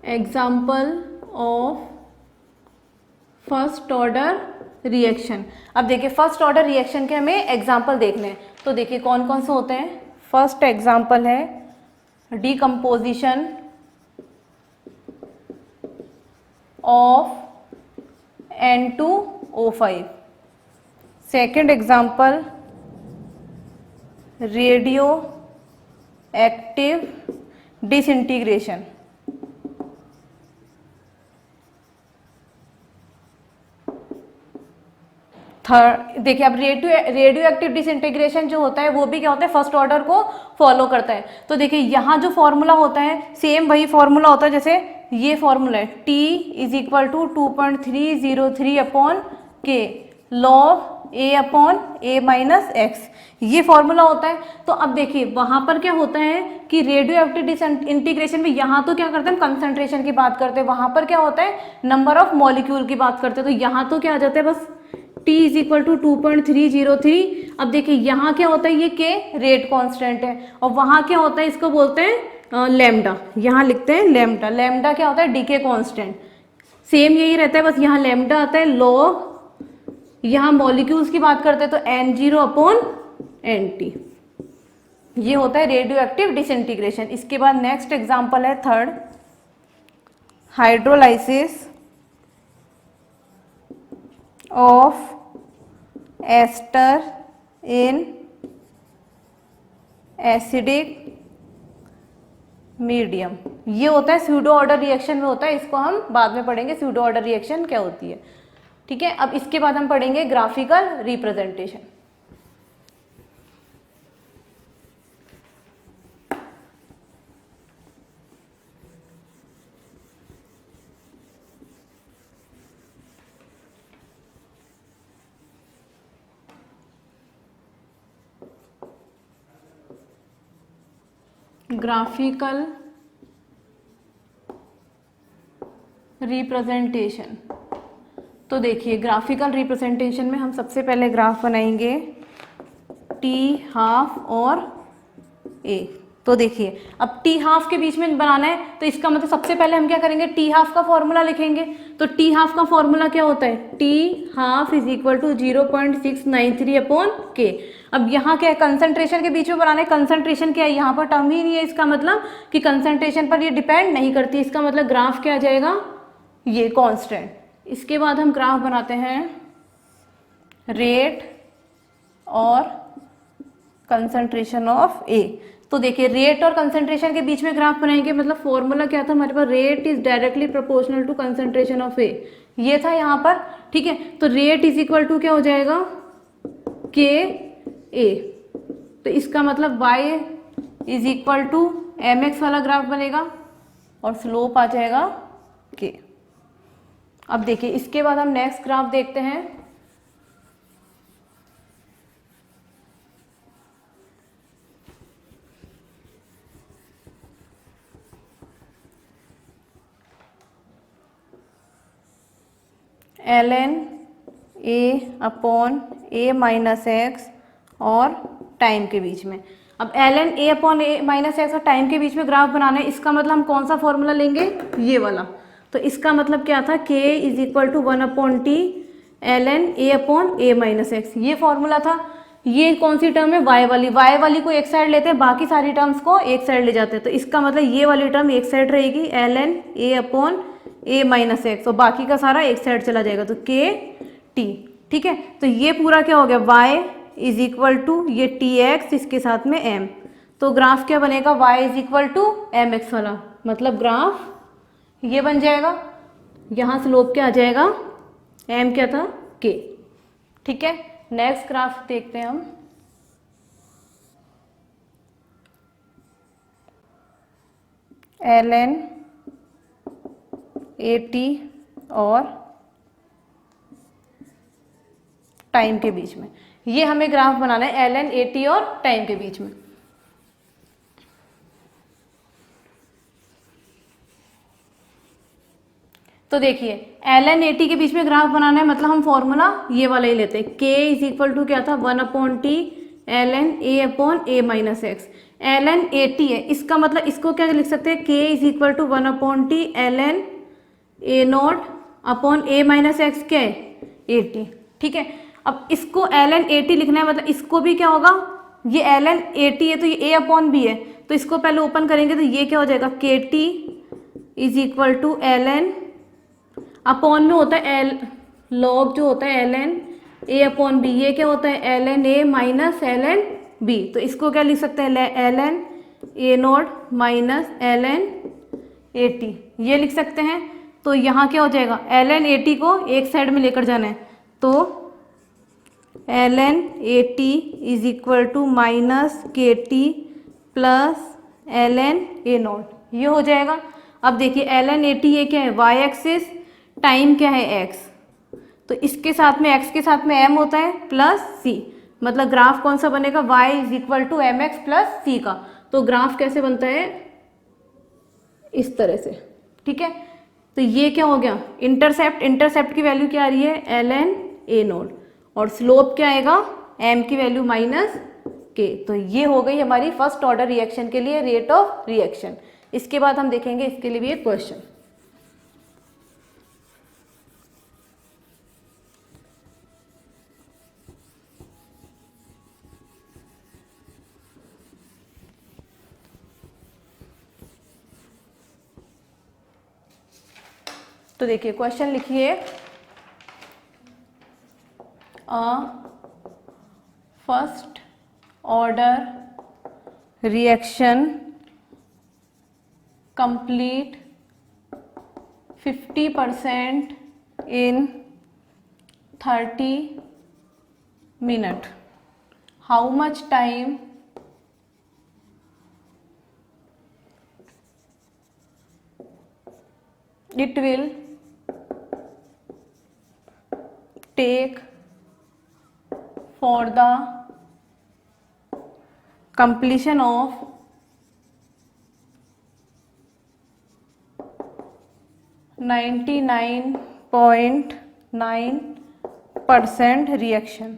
Example of first order reaction. अब देखिए फर्स्ट ऑर्डर रिएक्शन के हमें एग्जाम्पल देखने हैं, तो देखिए कौन कौन से होते हैं। फर्स्ट एग्जाम्पल है decomposition of N2O5। Second example radio active disintegration. Third देखिए अब रेडियो एक्टिव डिसइंटीग्रेशन जो होता है वो भी क्या होता है, फर्स्ट ऑर्डर को फॉलो करता है। तो देखिए यहाँ जो फॉर्मूला होता है सेम वही फॉर्मूला होता है, जैसे ये फॉर्मूला है T is equal to 2.303 upon K log A upon A minus X, ये फॉर्मूला होता है। तो अब देखिए वहाँ पर क्या होता है कि रेडियो एक्टिव डिसइंटीग्रेशन में यहाँ तो क्या करते हैं हम कंसंट्रेशन की बात करते हैं, वहाँ पर क्या होता है नंबर ऑफ मॉलिक्यूल की बात करते हैं। तो यहाँ तो क्या आ जाता है बस T इज इक्वल टू 2.303। अब देखिए यहाँ क्या होता है, ये के रेट कांस्टेंट है और वहाँ क्या होता है, इसको बोलते हैं लैम्डा, यहाँ लिखते हैं लैम्डा। लैम्डा क्या होता है, डीके कांस्टेंट, सेम यही रहता है, बस यहाँ लैम्डा आता है लॉग, यहाँ मॉलिक्यूल्स की बात करते हैं तो N0 अपॉन NT, ये होता है रेडियो एक्टिव डिसइंटीग्रेशन। इसके बाद नेक्स्ट एग्जाम्पल है third hydrolysis of ester in acidic medium, ये होता है स्यूडो ऑर्डर रिएक्शन में होता है, इसको हम बाद में पढ़ेंगे स्यूडो ऑर्डर रिएक्शन क्या होती है। ठीक है, अब इसके बाद हम पढ़ेंगे ग्राफिकल रिप्रेजेंटेशन। ग्राफिकल रिप्रेजेंटेशन, तो देखिए ग्राफिकल रिप्रेजेंटेशन में हम सबसे पहले ग्राफ बनाएंगे T हाफ और A। तो देखिए अब T हाफ के बीच में बनाना है, तो इसका मतलब सबसे पहले हम क्या करेंगे, T हाफ का फॉर्मूला लिखेंगे। तो T हाफ का फॉर्मूला क्या होता है, T half is equal to 0.693 upon K. अब यहाँ क्या है, कंसंट्रेशन के बीच में बनाना है, कंसंट्रेशन क्या है, यहाँ पर टर्म ही नहीं है, इसका मतलब कि कंसंट्रेशन पर ये डिपेंड नहीं करती, इसका मतलब ग्राफ क्या आ जाएगा, ये कांस्टेंट। इसके बाद हम ग्राफ बनाते हैं रेट और कंसंट्रेशन ऑफ ए। तो देखिए रेट और कंसंट्रेशन के बीच में ग्राफ बनाएंगे, मतलब फॉर्मूला क्या था हमारे पास, rate is directly proportional to concentration of A, ये था यहाँ पर। ठीक है, तो रेट इज इक्वल टू क्या हो जाएगा, के ए। तो इसका मतलब y is equal to mx वाला ग्राफ बनेगा और स्लोप आ जाएगा k। अब देखिए इसके बाद हम नेक्स्ट ग्राफ देखते हैं ln a upon a minus x और टाइम के बीच में। अब ln a upon a minus x और टाइम के बीच में ग्राफ बनाना है, इसका मतलब हम कौन सा फॉर्मूला लेंगे, ये वाला। तो इसका मतलब क्या था, k is equal to 1 upon T ln a upon a minus X, ये फॉर्मूला था। ये कौन सी टर्म है, y वाली को एक साइड लेते हैं, बाकी सारी टर्म्स को एक साइड ले जाते हैं। तो इसका मतलब ये वाली टर्म एक साइड रहेगी ln a upon a minus x और बाकी का सारा एक साइड चला जाएगा, तो k t। ठीक है, तो ये पूरा क्या हो गया, y इज इक्वल टू ये टी एक्स, इसके साथ में m। तो ग्राफ क्या बनेगा, y is equal to M x वाला, मतलब ग्राफ ये बन जाएगा। यहाँ स्लोप क्या आ जाएगा, m क्या था, k। ठीक है, नेक्स्ट ग्राफ देखते हैं हम। ln at और टाइम के बीच में। ये हमें ग्राफ बनाना है ln AT और टाइम के बीच में। तो देखिए ln AT के बीच में ग्राफ बनाना है, मतलब हम फॉर्मूला ये वाला ही लेते हैं, k इज इक्वल टू क्या था 1/t ln A/A-x। ln AT है, इसका मतलब इसको क्या लिख सकते हैं, k is equal to 1/t ln A0/A-x क्या है AT। ठीक है, अब इसको ln AT लिखना है, मतलब इसको भी क्या होगा, ये ln AT है तो ये A/B है, तो इसको पहले ओपन करेंगे तो ये क्या हो जाएगा KT is equal to ln, upon में होता है एल, लॉग जो होता है ln A/B, ये क्या होता है ln A minus ln B, तो इसको क्या लिख सकते हैं ln A0 minus ln AT, ये लिख सकते हैं। तो यहाँ क्या हो जाएगा, ln AT को एक साइड में लेकर जाना है, तो ln AT is equal to minus KT plus ln A0, ये हो जाएगा। अब देखिए ln AT ये क्या है y एक्सिस, टाइम क्या है x, तो इसके साथ में x के साथ में m होता है प्लस c, मतलब ग्राफ कौन सा बनेगा y is equal to mx plus c का। तो ग्राफ कैसे बनता है, इस तरह से। ठीक है, तो ये क्या हो गया इंटरसेप्ट, इंटरसेप्ट की वैल्यू क्या आ रही है ln A0, और स्लोप क्या आएगा m की वैल्यू माइनस k। तो ये हो गई हमारी फर्स्ट ऑर्डर रिएक्शन के लिए रेट ऑफ रिएक्शन। इसके बाद हम देखेंगे इसके लिए भी एक क्वेश्चन। तो देखिए क्वेश्चन लिखिए, first order reaction complete 50% in 30 minutes. How much time it will take for the completion of 99.9% reaction.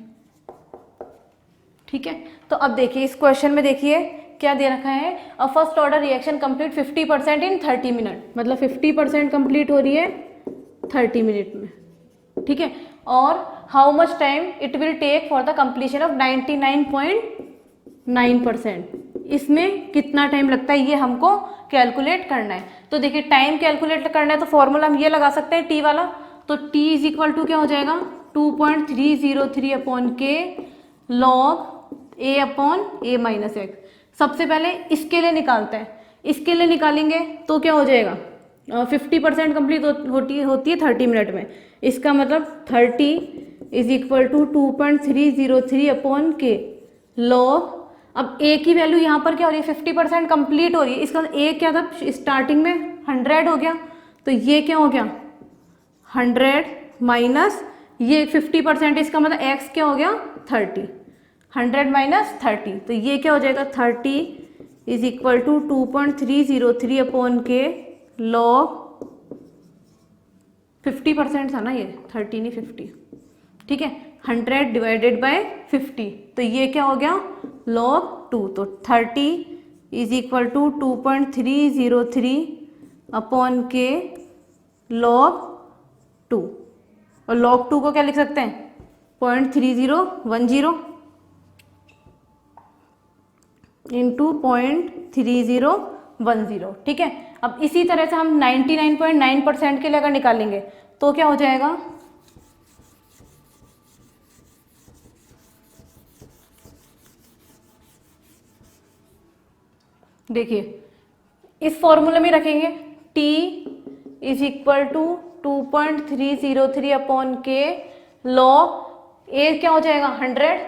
ठीक है, तो अब देखिए इस क्वेश्चन में देखिए क्या दे रखा है, a first order reaction complete 50% in 30 minute, मतलब 50% कंप्लीट हो रही है 30 मिनट में। ठीक है, और how much time it will take for the completion of 99.9%, इसमें कितना टाइम लगता है ये हमको कैलकुलेट करना है। तो देखिए टाइम कैलकुलेट करना है तो फॉर्मूला हम ये लगा सकते हैं टी वाला, तो टी इज इक्वल टू क्या हो जाएगा 2.303 upon K log A upon A minus x. सबसे पहले इसके लिए निकालते हैं, इसके लिए निकालेंगे तो क्या हो जाएगा 50% कंप्लीट होती है 30 मिनट में, इसका मतलब 30 is equal to 2.303 upon K log, अब ए की वैल्यू यहाँ पर क्या हो रही है 50% कंप्लीट हो रही है, इसका ए क्या था स्टार्टिंग में 100 हो गया, तो ये क्या हो गया 100 माइनस ये 50%, इसका मतलब एक्स क्या हो गया 30, 100 माइनस 30, तो ये क्या हो जाएगा 30 is equal to 2.303 upon K log 50% था ना ये 30 नहीं 50। ठीक है, 100 डिवाइडेड बाय 50, तो ये क्या हो गया log 2, तो 30 इज इक्वल टू 2.303 अपॉन के log 2, और log 2 को क्या लिख सकते हैं 0.3010 इंटू 0.3010। ठीक है, अब इसी तरह से हम 99.9% के लिए अगर निकालेंगे तो क्या हो जाएगा, देखिए इस फॉर्मूले में रखेंगे t is equal to 2.303 upon K log A क्या हो जाएगा 100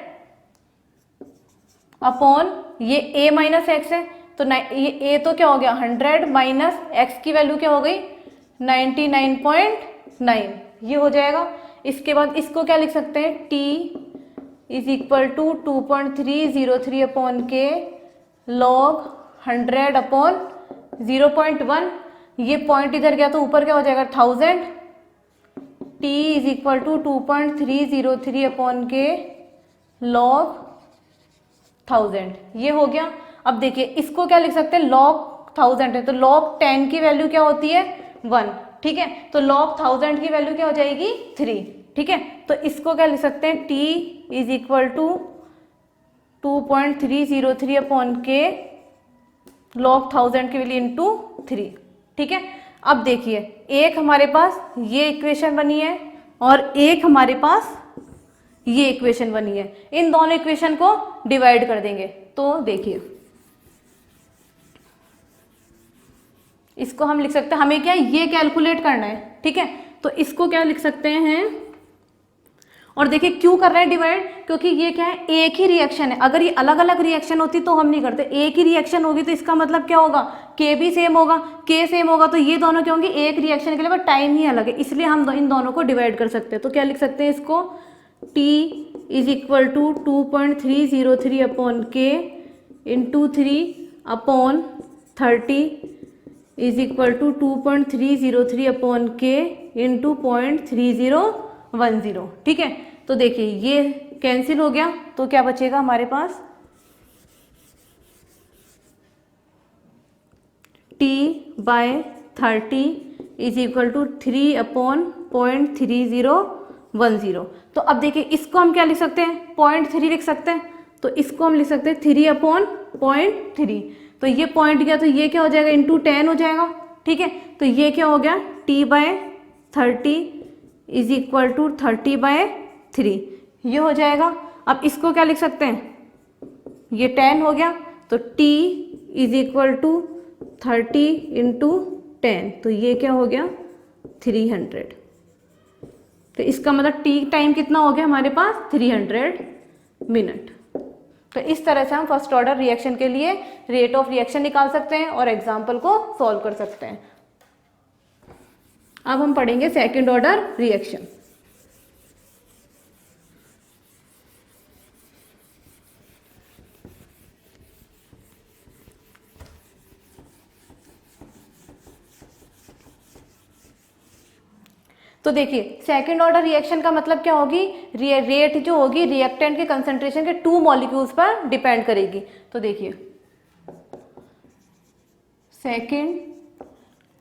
अपॉन ये a माइनस एक्स है, तो ये a तो क्या हो गया 100 माइनस एक्स की वैल्यू क्या हो गई 99.9, ये हो जाएगा। इसके बाद इसको क्या लिख सकते हैं, t is equal to 2.303 upon K log 100 upon 0.1, ये पॉइंट इधर गया तो ऊपर क्या हो जाएगा 1000, t is equal to 2.303 upon K log 1000, ये हो गया। अब देखिए इसको क्या लिख सकते हैं, लॉग 1000 है तो लॉग 10 की वैल्यू क्या होती है 1, ठीक है, तो लॉग 1000 की वैल्यू क्या हो जाएगी 3, ठीक है, तो इसको क्या लिख सकते हैं, t is equal to 2.303 upon K log 1000 की वैल्यू इंटू 3, ठीक है। अब देखिए एक हमारे पास ये इक्वेशन बनी है और एक हमारे पास ये इक्वेशन बनी है, इन दोनों इक्वेशन को डिवाइड कर देंगे। तो देखिए इसको हम लिख सकते हैं, हमें क्या ये कैलकुलेट करना है, ठीक है, तो इसको क्या लिख सकते हैं, और देखिए क्यों कर रहे हैं डिवाइड, क्योंकि ये क्या है एक ही रिएक्शन है, अगर ये अलग अलग रिएक्शन होती तो हम नहीं करते, एक ही रिएक्शन होगी तो इसका मतलब क्या होगा, के भी सेम होगा, के सेम होगा तो ये दोनों क्या होंगे एक रिएक्शन के लिए, बट टाइम ही अलग है, इसलिए हम इन दोनों को डिवाइड कर सकते हैं। तो क्या लिख सकते हैं इसको, t is equal to 2.303 upon K into 3 upon 30 is equal to 2.303 upon K into 0.3010, ठीक है। तो देखिए ये कैंसिल हो गया तो क्या बचेगा हमारे पास, t by 30 is equal to 3 upon 0.3010। तो अब देखिए इसको हम क्या लिख सकते हैं, 0.3 लिख सकते हैं, तो इसको हम लिख सकते हैं 3 अपॉन 0.3, तो ये पॉइंट गया तो ये क्या हो जाएगा इंटू 10 हो जाएगा, ठीक है, तो ये क्या हो गया t by 30 is equal to 30/3, ये हो जाएगा। अब इसको क्या लिख सकते हैं, ये 10 हो गया तो t is equal to 30 into 10, तो ये क्या हो गया 300, तो इसका मतलब t टाइम कितना हो गया हमारे पास 300 मिनट। तो इस तरह से हम फर्स्ट ऑर्डर रिएक्शन के लिए रेट ऑफ रिएक्शन निकाल सकते हैं और एग्जाम्पल को सॉल्व कर सकते हैं। अब हम पढ़ेंगे सेकंड ऑर्डर रिएक्शन। तो देखिए सेकंड ऑर्डर रिएक्शन का मतलब क्या होगी, रेट जो होगी रिएक्टेंट के कंसंट्रेशन के 2 मॉलिक्यूल्स पर डिपेंड करेगी। तो देखिए सेकंड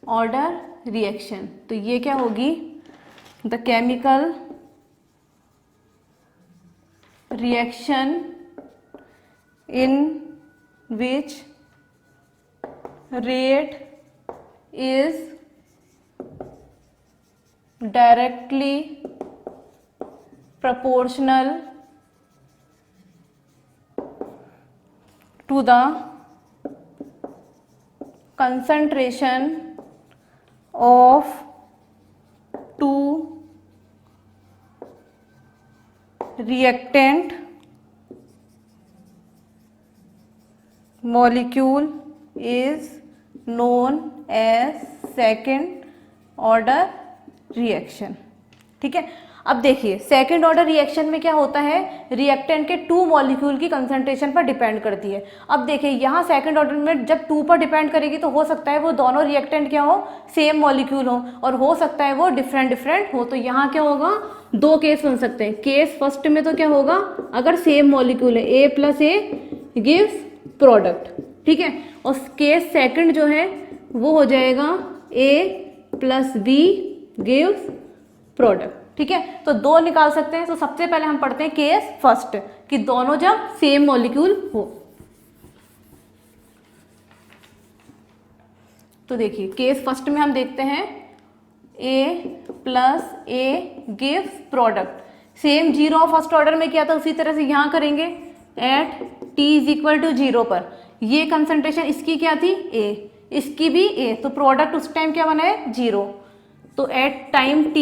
ऑर्डर रिएक्शन, तो ये क्या होगी, the chemical reaction in which rate is directly proportional to the concentration of two reactant molecule is known as second order reaction, ठीक है। अब देखिए सेकंड ऑर्डर रिएक्शन में क्या होता है, रिएक्टेंट के 2 मॉलिक्यूल की कंसंट्रेशन पर डिपेंड करती है। अब देखिए यहाँ सेकंड ऑर्डर में जब 2 पर डिपेंड करेगी तो हो सकता है वो दोनों रिएक्टेंट क्या हो, सेम मॉलिक्यूल हो, और हो सकता है वो डिफरेंट डिफरेंट हो। तो यहाँ क्या होगा, 2 केस बन सकते हैं। केस फर्स्ट में तो क्या होगा, अगर सेम मॉलिक्यूल है A + A गिव्स प्रोडक्ट, ठीक है, और केस सेकंड जो है वो हो जाएगा A + B गिव्स प्रोडक्ट, ठीक है। तो 2 निकाल सकते हैं। तो सबसे पहले हम पढ़ते हैं केस फर्स्ट, कि दोनों जब सेम मॉलिक्यूल हो। तो देखिए केस फर्स्ट में हम देखते हैं A + A gives product, same 0 first order में किया था उसी तरह से यहाँ करेंगे। एट t = 0 पर ये कंसंट्रेशन इसकी क्या थी A, इसकी भी A, तो प्रोडक्ट उस टाइम क्या बना है 0। तो एट टाइम t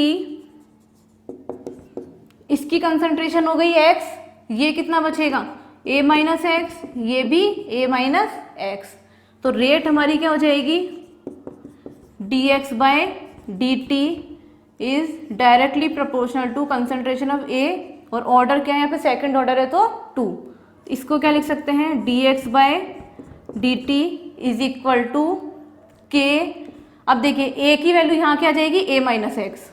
इसकी कंसंट्रेशन हो गई x, ये कितना बचेगा A - x, ये भी A - x, तो रेट हमारी क्या हो जाएगी dx/dt is directly proportional to concentration of A, और ऑर्डर क्या है यहाँ पे, सेकंड ऑर्डर है तो 2। इसको क्या लिख सकते हैं, dx by dt is equal to K. अब देखिए a की वैल्यू यहाँ क्या आ जाएगी, a माइनस एक्स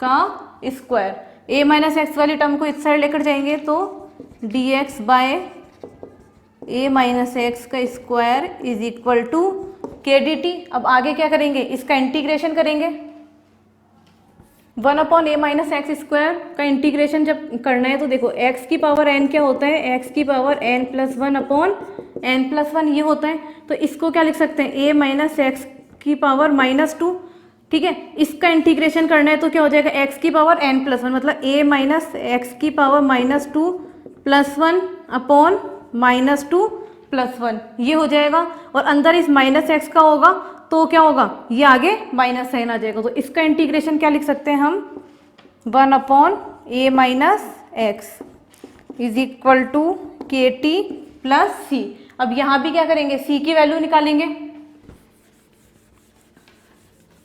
का स्क्वायर। a माइनस एक्स वाली टर्म को इस साइड लेकर जाएंगे तो dx by a minus x का स्क्वायर इज इक्वल टू के डी टी। अब आगे क्या करेंगे, इसका इंटीग्रेशन करेंगे। 1 अपॉन ए माइनस एक्स स्क्वायर का इंटीग्रेशन जब करना है तो देखो x की पावर n क्या होता है, x की power n plus 1 upon n plus 1 ये होता है। तो इसको क्या लिख सकते हैं, a माइनस एक्स की पावर -2। ठीक है, इसका इंटीग्रेशन करना है तो क्या हो जाएगा, x की पावर n प्लस 1 मतलब a माइनस एक्स की पावर -2 प्लस 1 अपॉन -2 प्लस 1 ये हो जाएगा। और अंदर इस माइनस एक्स का होगा तो क्या होगा, ये आगे माइनस साइन आ जाएगा। तो इसका इंटीग्रेशन क्या लिख सकते हैं हम, 1 upon A minus x is equal to के टी प्लस सी। अब यहाँ भी क्या करेंगे, सी की वैल्यू निकालेंगे।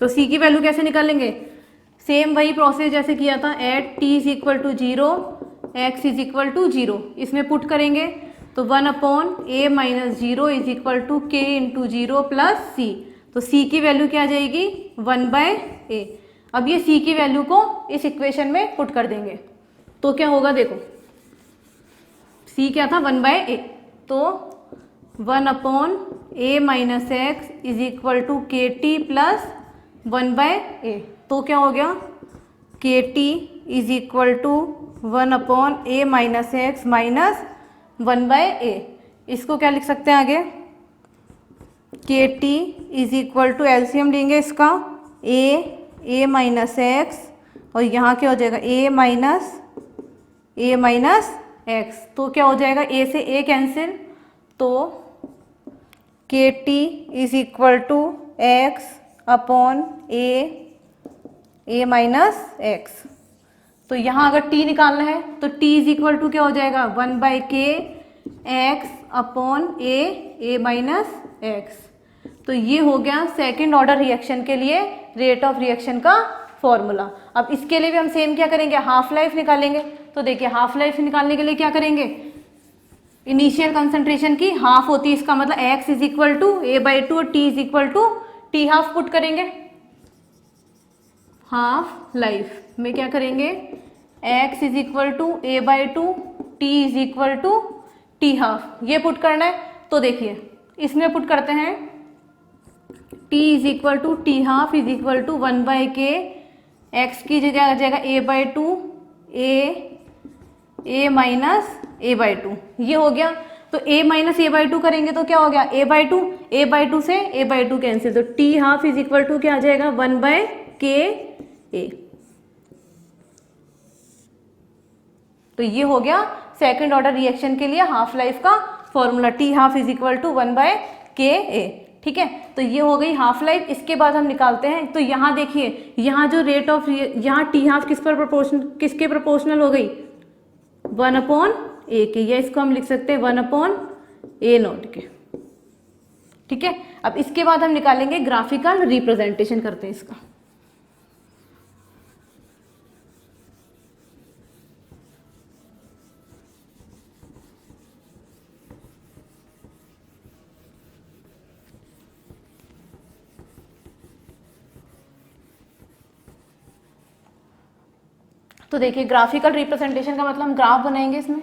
तो सी की वैल्यू कैसे निकालेंगे, सेम वही प्रोसेस जैसे किया था, at T is equal to 0 x is equal to 0, इसमें पुट करेंगे तो 1 upon A minus 0 is equal to के इंटू 0 प्लस सी। तो c की वैल्यू क्या आ जाएगी, 1 बाय ए। अब ये c की वैल्यू को इस इक्वेशन में पुट कर देंगे तो क्या होगा, देखो c क्या था, 1 बाय ए। तो 1 upon A minus x is equal to के टी प्लस 1 बाय ए। तो क्या हो गया, K T is equal to 1 upon A minus X minus 1 by A. इसको क्या लिख सकते हैं आगे, K T is equal to LCM लेंगे इसका, ए माइनस एक्स और यहाँ क्या हो जाएगा, ए माइनस एक्स। तो क्या हो जाएगा, ए से ए कैंसिल, तो k T is equal to x upon A minus x. तो यहाँ अगर t निकालना है तो t इज इक्वल टू क्या हो जाएगा, 1 by K x upon A minus x. तो ये हो गया सेकेंड ऑर्डर रिएक्शन के लिए रेट ऑफ रिएक्शन का फॉर्मूला। अब इसके लिए भी हम सेम क्या करेंगे, हाफ लाइफ निकालेंगे। तो देखिए हाफ लाइफ निकालने के लिए क्या करेंगे, इनिशियल कंसंट्रेशन की हाफ होती है, इसका मतलब x is equal to A by two और t is equal to T half put करेंगे। हाफ लाइफ में क्या करेंगे, x is equal to A by two, T is equal to T half, ये पुट करना है। तो देखिए इसमें पुट करते हैं, t is equal to T half is equal to 1 by K, X की जगह आ जाएगा A by two, A minus a by two, ये हो गया। तो a minus a by two करेंगे तो क्या हो गया, a बाई टू से a बाई टू कैंसिल, तो t half is equal to क्या आ जाएगा, 1 बाय के ए। तो ये हो गया सेकंड ऑर्डर रिएक्शन के लिए हाफ लाइफ का formula, t half is equal to 1 by k a. ठीक है, तो ये हो गई हाफ लाइफ। इसके बाद हम निकालते हैं, तो यहाँ देखिए, यहाँ जो रेट ऑफ, यहाँ टी हाफ किसके प्रोपोर्शनल हो गई, 1 अपॉन ए के, या इसको हम लिख सकते हैं 1 अपॉन ए नॉट के। ठीक है, अब इसके बाद हम निकालेंगे ग्राफिकल रिप्रेजेंटेशन करते हैं इसका। तो देखिए ग्राफिकल रिप्रेजेंटेशन का मतलब हम ग्राफ बनाएंगे इसमें,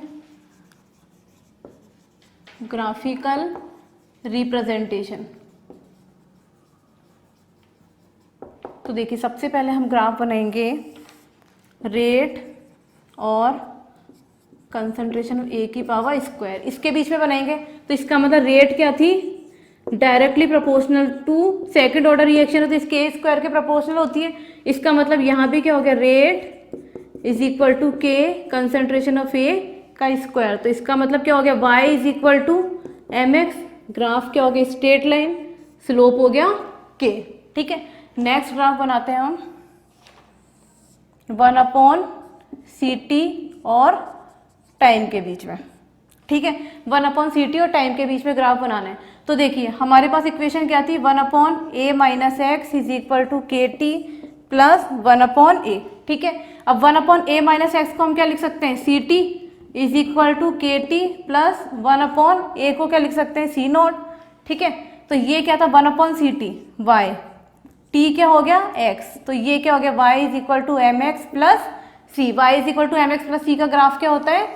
ग्राफिकल रिप्रेजेंटेशन। तो देखिए सबसे पहले हम ग्राफ बनाएंगे रेट और कंसंट्रेशन ए की पावर स्क्वायर, इसके बीच में बनाएंगे। तो इसका मतलब रेट क्या थी, directly proportional to second order reaction, तो इसके ए स्क्वायर के प्रोपोर्शनल होती है। इसका मतलब यहाँ भी क्या हो गया, rate is equal to k concentration of a का स्क्वायर। तो इसका मतलब क्या हो गया, y is equal to M x, graph क्या हो गया, स्ट्रेट लाइन, स्लोप हो गया k। ठीक है, नेक्स्ट ग्राफ बनाते हैं हम, 1 अपॉन सी टी और टाइम के बीच में। ठीक है, 1 अपॉन सी टी और टाइम के बीच में ग्राफ बनाना है। तो देखिए हमारे पास इक्वेशन क्या थी, 1 upon A minus x is equal to के टी प्लस 1/a, ठीक है। अब 1/a माइनस एक्स को हम क्या लिख सकते हैं, c T is equal to के टी प्लस 1/a को क्या लिख सकते हैं, सी नॉट, ठीक है। तो ये क्या था 1/ct वाई, टी क्या हो गया x, तो ये क्या हो गया y is equal to M X plus C. Y is equal to M X plus C का ग्राफ क्या होता है,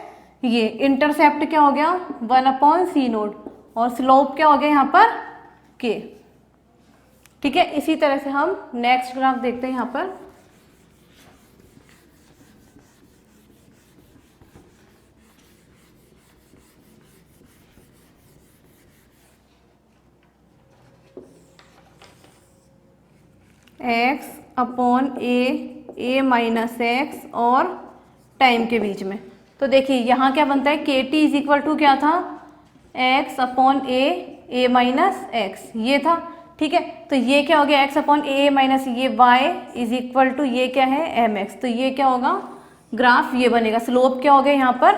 ये इंटरसेप्ट क्या हो गया 1/c नोट और स्लोप क्या हो गया यहाँ पर k, ठीक है। इसी तरह से हम नेक्स्ट ग्राफ देखते हैं यहाँ पर। x/a माइनस एक्स और टाइम के बीच में। तो देखिए यहाँ क्या बनता है, के टी इज इक्वल टू क्या था, x/a माइनस एक्स, ये था, ठीक है। तो ये क्या हो गया x/a माइनस ये y इज इक्वल टू ये क्या है एम एक्स, तो ये क्या होगा ग्राफ ये बनेगा, स्लोप क्या हो गया यहाँ पर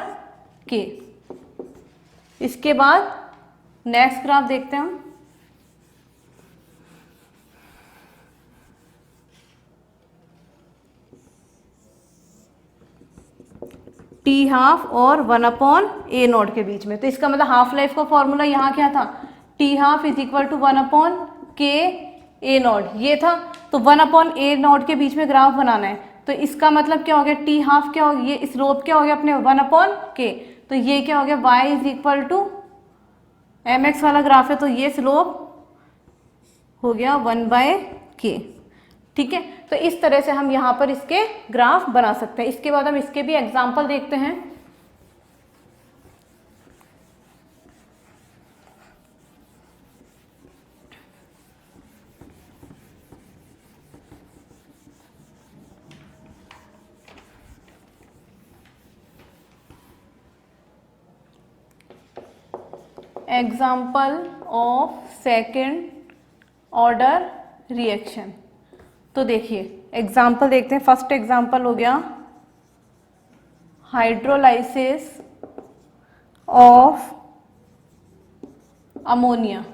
k। इसके बाद नेक्स्ट ग्राफ देखते हैं हम। टी हाफ और 1/a नॉट के बीच में, तो इसका मतलब हाफ लाइफ का फॉर्मूला यहाँ क्या था, t half is equal to 1/k naught, ये था। तो 1/a नॉट के बीच में ग्राफ बनाना है, तो इसका मतलब क्या हो गया, टी हाफ क्या हो गया, ये स्लोप क्या हो गया अपने 1/k, तो ये क्या हो गया y is equal to M x वाला ग्राफ है, तो ये स्लोप हो गया 1/k, ठीक है। तो इस तरह से हम यहाँ पर इसके ग्राफ बना सकते हैं। इसके बाद हम इसके भी एग्जाम्पल देखते हैं। Example of second order reaction. तो देखिए एग्जाम्पल देखते हैं। फर्स्ट एग्जाम्पल हो गया हाइड्रोलाइसिस ऑफ अमोनिया।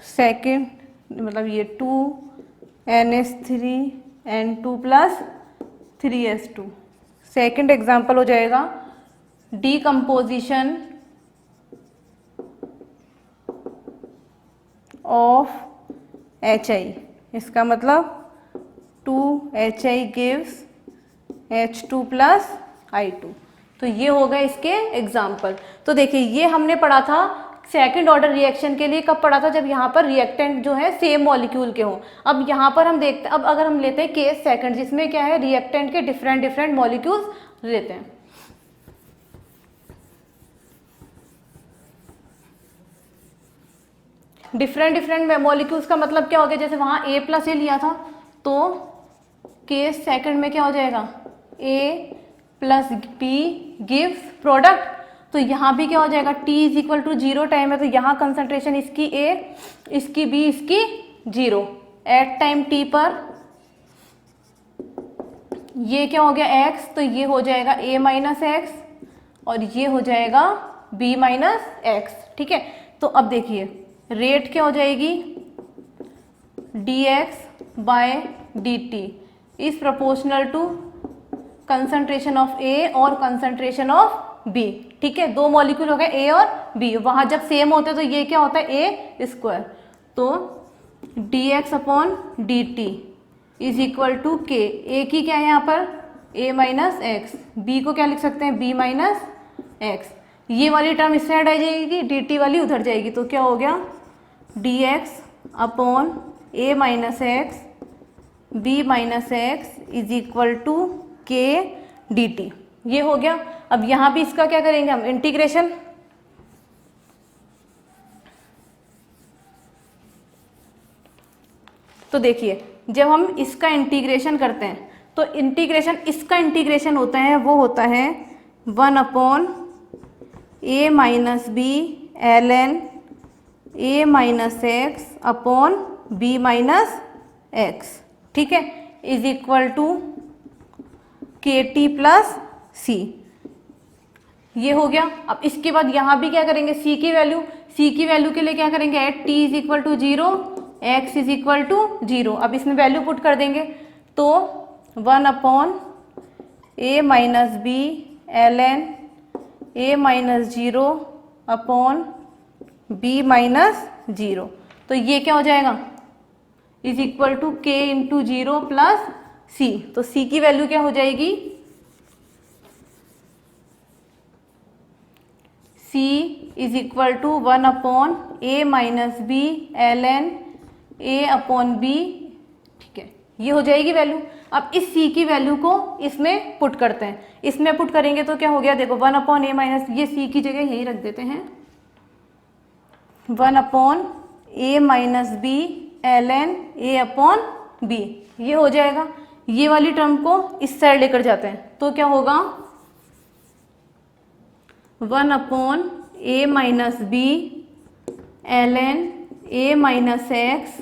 सेकेंड मतलब ये 2NH3N2 plus 3H2। Second example हो जाएगा डीकम्पोजिशन ऑफ HI। इसका मतलब 2HI gives H2 plus I2। तो ये होगा इसके एग्जाम्पल। तो देखिए ये हमने पढ़ा था सेकंड ऑर्डर रिएक्शन के लिए, कब पढ़ा था, जब यहाँ पर रिएक्टेंट जो है सेम मॉलिक्यूल के हों। अब यहाँ पर हम देखते हैं, अब अगर हम लेते हैं केस सेकंड, जिसमें क्या है रिएक्टेंट के डिफरेंट मॉलिक्यूल्स लेते हैं। डिफरेंट मॉलिक्यूल्स का मतलब क्या हो गया, जैसे वहाँ A+A लिया था, तो केस सेकंड में क्या हो जाएगा A plus B gives product. तो यहाँ भी क्या हो जाएगा, T is equal to 0 time है, तो यहाँ कंसंट्रेशन इसकी A, इसकी B, इसकी 0 एट टाइम T पर। ये क्या हो गया X, तो ये हो जाएगा A माइनस एक्स और ये हो जाएगा B माइनस एक्स, ठीक है। तो अब देखिए रेट क्या हो जाएगी, dx by dt is proportional to concentration of A और कंसंट्रेशन ऑफ B, ठीक है। दो मॉलिक्यूल हो गए A और B, वहाँ जब सेम होते हैं तो ये क्या होता है A स्क्वायर। तो dx upon dt is equal to k। A की क्या है यहाँ पर A माइनस एक्स, B को क्या लिख सकते हैं B माइनस एक्स। ये वाली टर्म इस साइड आ जाएगी, dt वाली उधर जाएगी, तो क्या हो गया dx upon A minus x B minus x is equal to k dt। ये हो गया। अब यहाँ भी इसका क्या करेंगे हम, इंटीग्रेशन। तो देखिए जब हम इसका इंटीग्रेशन करते हैं तो इंटीग्रेशन, इसका इंटीग्रेशन होता है वो होता है 1 upon A minus B ln A minus x upon B minus x, ठीक है, is equal to KT plus C। ये हो गया। अब इसके बाद यहाँ भी क्या करेंगे, C की वैल्यू के लिए क्या करेंगे, at T is equal to 0 x is equal to 0। अब इसमें वैल्यू पुट कर देंगे तो 1 upon a minus B ln a minus 0 upon b minus 0। तो ये क्या हो जाएगा, is equal to k into 0 plus c। तो c की वैल्यू क्या हो जाएगी, c is equal to 1 upon a minus B ln a upon b। ठीक है, ये हो जाएगी वैल्यू। अब इस c की वैल्यू को इसमें पुट करते हैं। इसमें पुट करेंगे तो क्या हो गया, देखो 1 अपॉन a माइनस, ये c की जगह यही रख देते हैं, 1 upon a minus B ln a upon b। ये हो जाएगा। ये वाली टर्म को इस साइड लेकर जाते हैं तो क्या होगा, 1 upon a minus B ln a minus x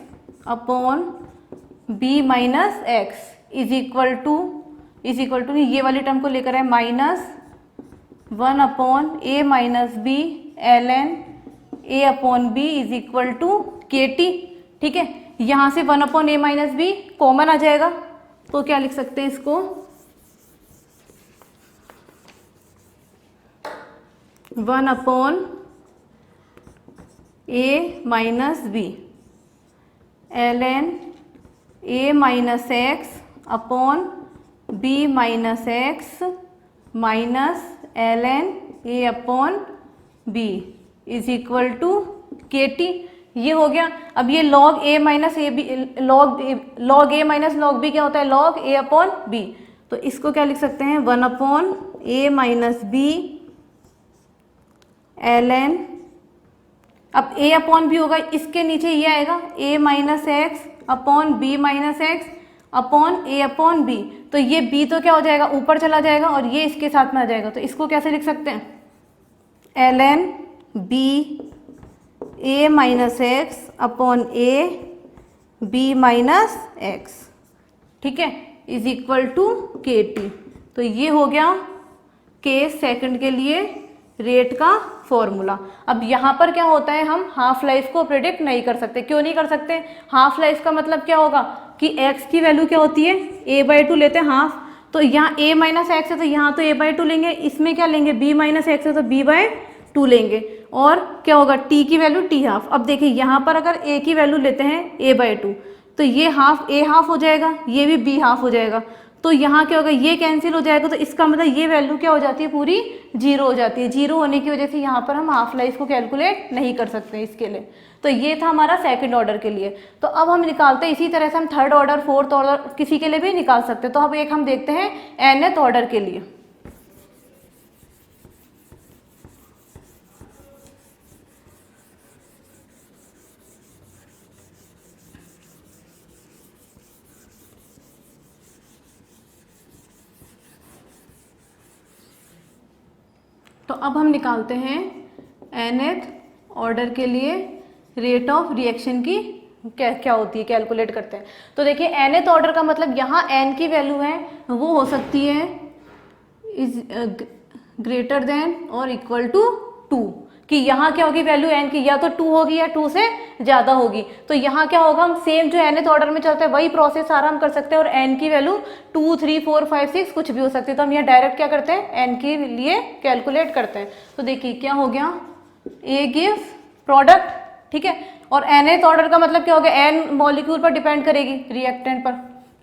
upon b minus x is equal to ये वाली टर्म को लेकर है minus 1 upon a minus B ln a upon b is equal to kt। ठीक है, यहाँ से 1 upon a minus B common आ जाएगा तो क्या लिख सकते हैं इसको, 1 upon a minus B ln a minus x upon b minus X minus ln a upon b is equal to kt। ये हो गया। अब ये log a minus a b, log a minus log b क्या होता है, log a upon b। तो इसको क्या लिख सकते हैं, 1 upon a minus B ln, अब a अपॉन b होगा, इसके नीचे ये आएगा a minus x upon b minus x upon a upon b। तो ये b तो क्या हो जाएगा, ऊपर चला जाएगा और ये इसके साथ में आ जाएगा। तो इसको कैसे लिख सकते हैं, ln b a minus x upon a b minus x, ठीक है, इज इक्वल टू kt। तो ये हो गया k सेकंड के लिए रेट का फॉर्मूला। अब यहाँ पर क्या होता है, हम हाफ लाइफ को प्रिडिक्ट नहीं कर सकते। क्यों नहीं कर सकते, हाफ लाइफ का मतलब क्या होगा कि x की वैल्यू क्या होती है, a/2 लेते हैं हाफ। तो यहाँ a माइनस एक्स है तो यहाँ तो a/2 लेंगे, इसमें क्या लेंगे b माइनस एक्स है तो b/2 लेंगे। और क्या होगा, t की वैल्यू t हाफ। अब देखिए यहाँ पर अगर a की वैल्यू लेते हैं a/2 तो ये हाफ a हाफ हो जाएगा, ये भी b हाफ हो जाएगा। तो यहाँ क्या होगा, ये कैंसिल हो जाएगा। तो इसका मतलब ये वैल्यू क्या हो जाती है, पूरी 0 हो जाती है। 0 होने की वजह से यहाँ पर हम हाफ लाइफ को कैलकुलेट नहीं कर सकते इसके लिए। तो ये था हमारा सेकंड ऑर्डर के लिए। तो अब हम निकालते हैं इसी तरह से हम थर्ड ऑर्डर, फोर्थ ऑर्डर किसी के लिए भी निकाल सकते हैं। तो अब एक हम देखते हैं nth ऑर्डर के लिए। तो अब हम निकालते हैं nth ऑर्डर के लिए रेट ऑफ रिएक्शन की क्या होती है, कैलकुलेट करते हैं। तो देखिए nth ऑर्डर का मतलब यहाँ n की वैल्यू है वो हो सकती है इज ग्रेटर देन और इक्वल टू 2, कि यहाँ क्या होगी वैल्यू n की, या तो 2 होगी या 2 से ज़्यादा होगी। तो यहाँ क्या होगा, हम सेम जो nth ऑर्डर में चलता है वही प्रोसेस सारा हम कर सकते हैं। और n की वैल्यू 2, 3, 4, 5, 6 कुछ भी हो सकती है। तो हम यहाँ डायरेक्ट क्या करते हैं, n के लिए कैलकुलेट करते हैं। तो देखिए क्या हो गया, a गिव्स प्रोडक्ट, ठीक है। और nth ऑर्डर का मतलब क्या हो गया, n मॉलिक्यूल पर डिपेंड करेगी, रिएक्टेंट पर,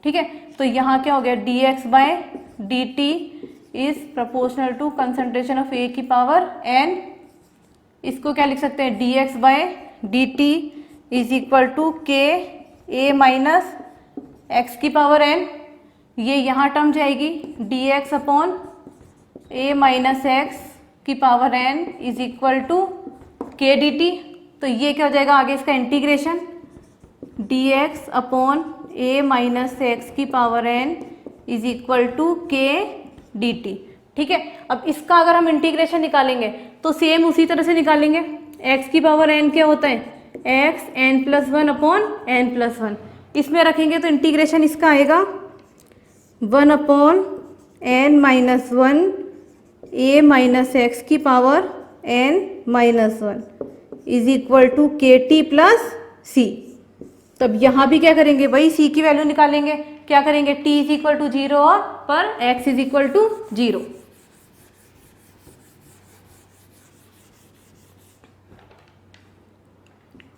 ठीक है। तो यहाँ क्या हो गया, dx/dt is proportional to concentration of a की पावर n। इसको क्या लिख सकते हैं, dx/dt is equal to k a minus x की पावर n। ये यहाँ टर्म जाएगी dx upon a minus x की power n is equal to k dt। तो ये क्या हो जाएगा आगे इसका integration, dx upon a minus x की power n is equal to k dt, ठीक है। अब इसका अगर हम इंटीग्रेशन निकालेंगे तो सेम उसी तरह से निकालेंगे। x की पावर n क्या होता है, x n+1 अपॉन n+1। इसमें रखेंगे तो इंटीग्रेशन इसका आएगा 1 upon n-1 a minus x की power n-1 is equal to kt plus c। तब यहाँ भी क्या करेंगे, वही c की वैल्यू निकालेंगे। क्या करेंगे, t इज इक्वल टू 0 और पर x is equal to 0।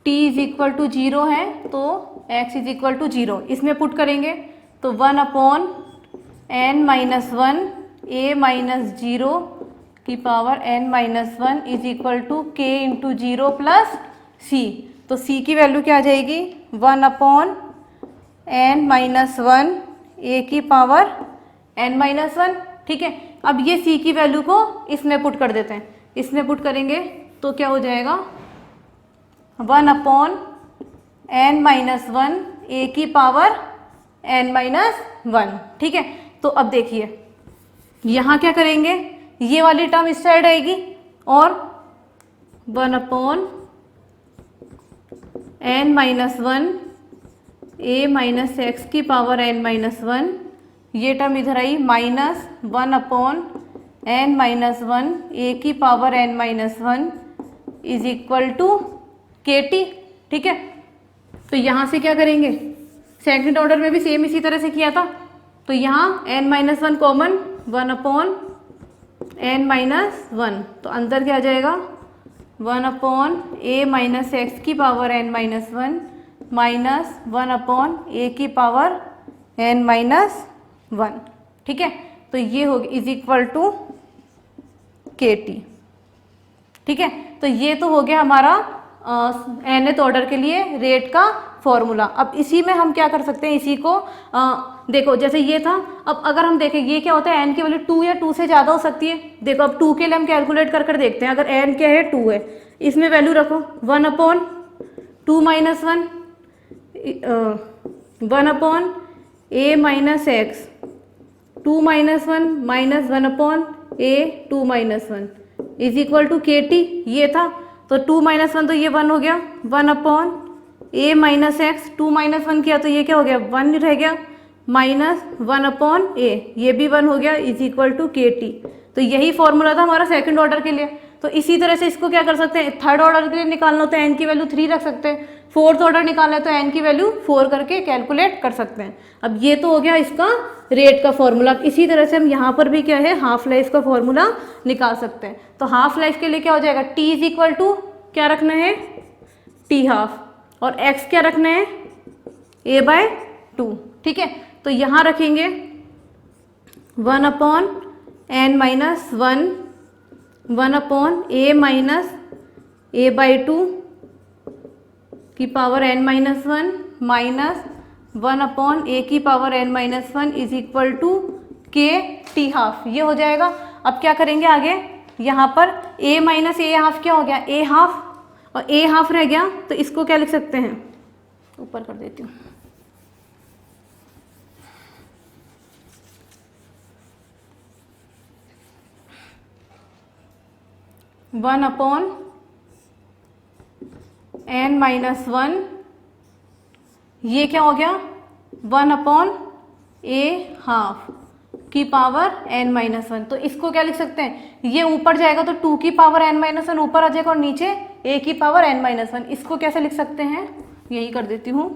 t is equal to 0 है तो x इज इक्वल टू 0, इसमें पुट करेंगे तो 1 upon n minus 1 a minus 0 की power n minus 1 is equal to k into 0 plus c। तो c की वैल्यू क्या आ जाएगी, 1 अपॉन n माइनस 1 a की पावर n माइनस 1। ठीक है, अब ये c की वैल्यू को इसमें पुट कर देते हैं। इसमें पुट करेंगे तो क्या हो जाएगा, 1 अपॉन n माइनस 1 a की पावर n माइनस 1। ठीक है, तो अब देखिए यहाँ क्या करेंगे, ये वाली टर्म इस साइड आएगी और 1 upon n minus 1 a minus x की पावर n माइनस 1, ये टर्म इधर आई minus 1 upon n minus 1 a की power n minus 1 is equal to KT। ठीक है, तो यहाँ से क्या करेंगे, सेकंड ऑर्डर में भी सेम इसी तरह से किया था, तो यहाँ n minus 1 common, 1 upon n minus 1, तो अंदर क्या आ जाएगा, 1 अपॉन a माइनस एक्स की power n minus 1 minus 1 upon a की पावर n माइनस 1। ठीक है, तो ये हो गया इज इक्वल टू KT। ठीक है, तो ये तो हो गया हमारा nth ऑर्डर के लिए रेट का फॉर्मूला। अब इसी में हम क्या कर सकते हैं, इसी को देखो जैसे ये था, अब अगर हम देखें ये क्या होता है, n की वैल्यू 2 या 2 से ज़्यादा हो सकती है। देखो अब 2 के लिए हम कैलकुलेट कर देखते हैं, अगर n क्या है 2 है, इसमें वैल्यू रखो 1 upon 2 minus 1 upon a minus x 2 minus 1 minus 1 upon a 2 minus 1 is equal to KT। ये था तो 2 माइनस 1 तो ये 1 हो गया, 1 upon a minus x 2 minus 1 किया तो ये क्या हो गया, 1 रह गया, माइनस 1 अपॉन a ये भी 1 हो गया इज इक्वल टू KT। तो यही फॉर्मूला था हमारा सेकंड ऑर्डर के लिए। तो इसी तरह से इसको क्या कर सकते हैं, थर्ड ऑर्डर के लिए निकालना हो तो n की वैल्यू 3 रख सकते हैं, फोर्थ ऑर्डर निकालना है तो n की वैल्यू 4 करके कैलकुलेट कर सकते हैं। अब ये तो हो गया इसका रेट का फॉर्मूला। इसी तरह से हम यहाँ पर भी क्या है, हाफ लाइफ का फॉर्मूला निकाल सकते हैं। तो हाफ लाइफ के लिए क्या हो जाएगा, t इज इक्वल टू क्या रखना है, t हाफ, और x क्या रखना है, a बाय 2। ठीक है, तो यहाँ रखेंगे 1 upon n minus 1 upon a minus a by 2 की power n minus 1 minus 1 upon a की power n minus 1 is equal to KT half. ये हो जाएगा। अब क्या करेंगे आगे, यहाँ पर a माइनस a हाफ क्या हो गया, a हाफ, और a हाफ रह गया तो इसको क्या लिख सकते हैं, ऊपर कर देती हूँ, वन अपॉन n माइनस 1, ये क्या हो गया, 1 अपॉन a हाफ की पावर n माइनस 1। तो इसको क्या लिख सकते हैं, ये ऊपर जाएगा तो 2 की पावर n माइनस 1 ऊपर आ जाएगा और नीचे a की पावर n माइनस 1। इसको कैसे लिख सकते हैं, यही कर देती हूँ,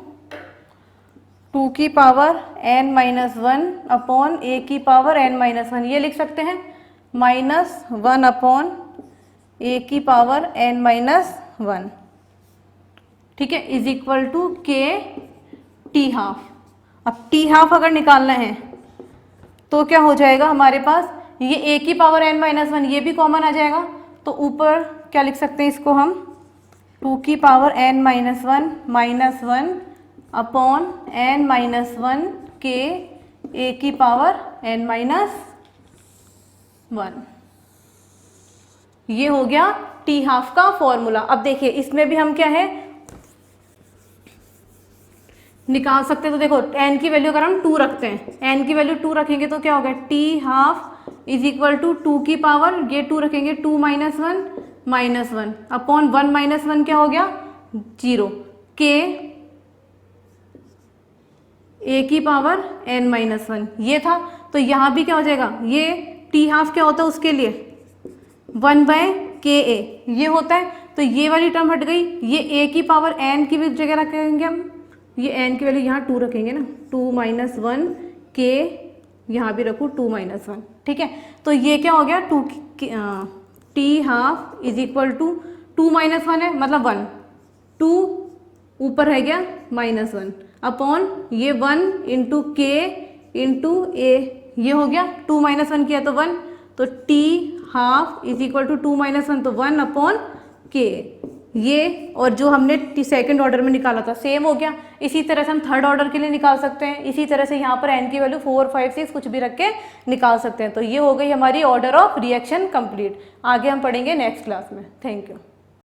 2 की power n minus 1 upon a की पावर n माइनस 1, ये लिख सकते हैं माइनस 1 अपॉन a की पावर n माइनस 1। ठीक है, is equal to KT half. अब t हाफ अगर निकालना है तो क्या हो जाएगा हमारे पास, ये a की पावर n माइनस 1 ये भी कॉमन आ जाएगा, तो ऊपर क्या लिख सकते हैं इसको हम, 2 की power n minus 1 minus 1 upon n minus 1 के a की पावर n माइनस 1। ये हो गया t हाफ का फॉर्मूला। अब देखिए इसमें भी हम क्या है निकाल सकते हैं। तो देखो n की वैल्यू अगर हम 2 रखते हैं, n की वैल्यू 2 रखेंगे तो क्या हो गया, t half is equal to 2 की पावर, ये 2 रखेंगे 2 माइनस 1 माइनस 1 अपॉन 1 माइनस 1 क्या हो गया 0, k a की पावर n माइनस 1 ये था। तो यहाँ भी क्या हो जाएगा, ये t हाफ क्या होता है उसके लिए 1 बाय KA ये होता है, तो ये वाली टर्म हट गई, ये a की पावर n की भी जगह रखेंगे हम ये एन की वैल्यू यहाँ 2 रखेंगे ना, 2 माइनस 1 के यहाँ भी रखूँ 2 माइनस 1, ठीक है। तो ये क्या हो गया, T half is equal to 2 minus 1 है मतलब 1, 2 ऊपर रह गया माइनस 1 अपॉन ये 1 इंटू के इंटू ए, ये हो गया 2 माइनस 1 किया तो 1, तो t half is equal to 2 minus 1 तो 1 अपॉन के, ये और जो हमने सेकंड ऑर्डर में निकाला था सेम हो गया। इसी तरह से हम थर्ड ऑर्डर के लिए निकाल सकते हैं, इसी तरह से यहाँ पर एन की वैल्यू 4, 5, 6 कुछ भी रख के निकाल सकते हैं। तो ये हो गई हमारी ऑर्डर ऑफ रिएक्शन कंप्लीट। आगे हम पढ़ेंगे नेक्स्ट क्लास में। Thank you.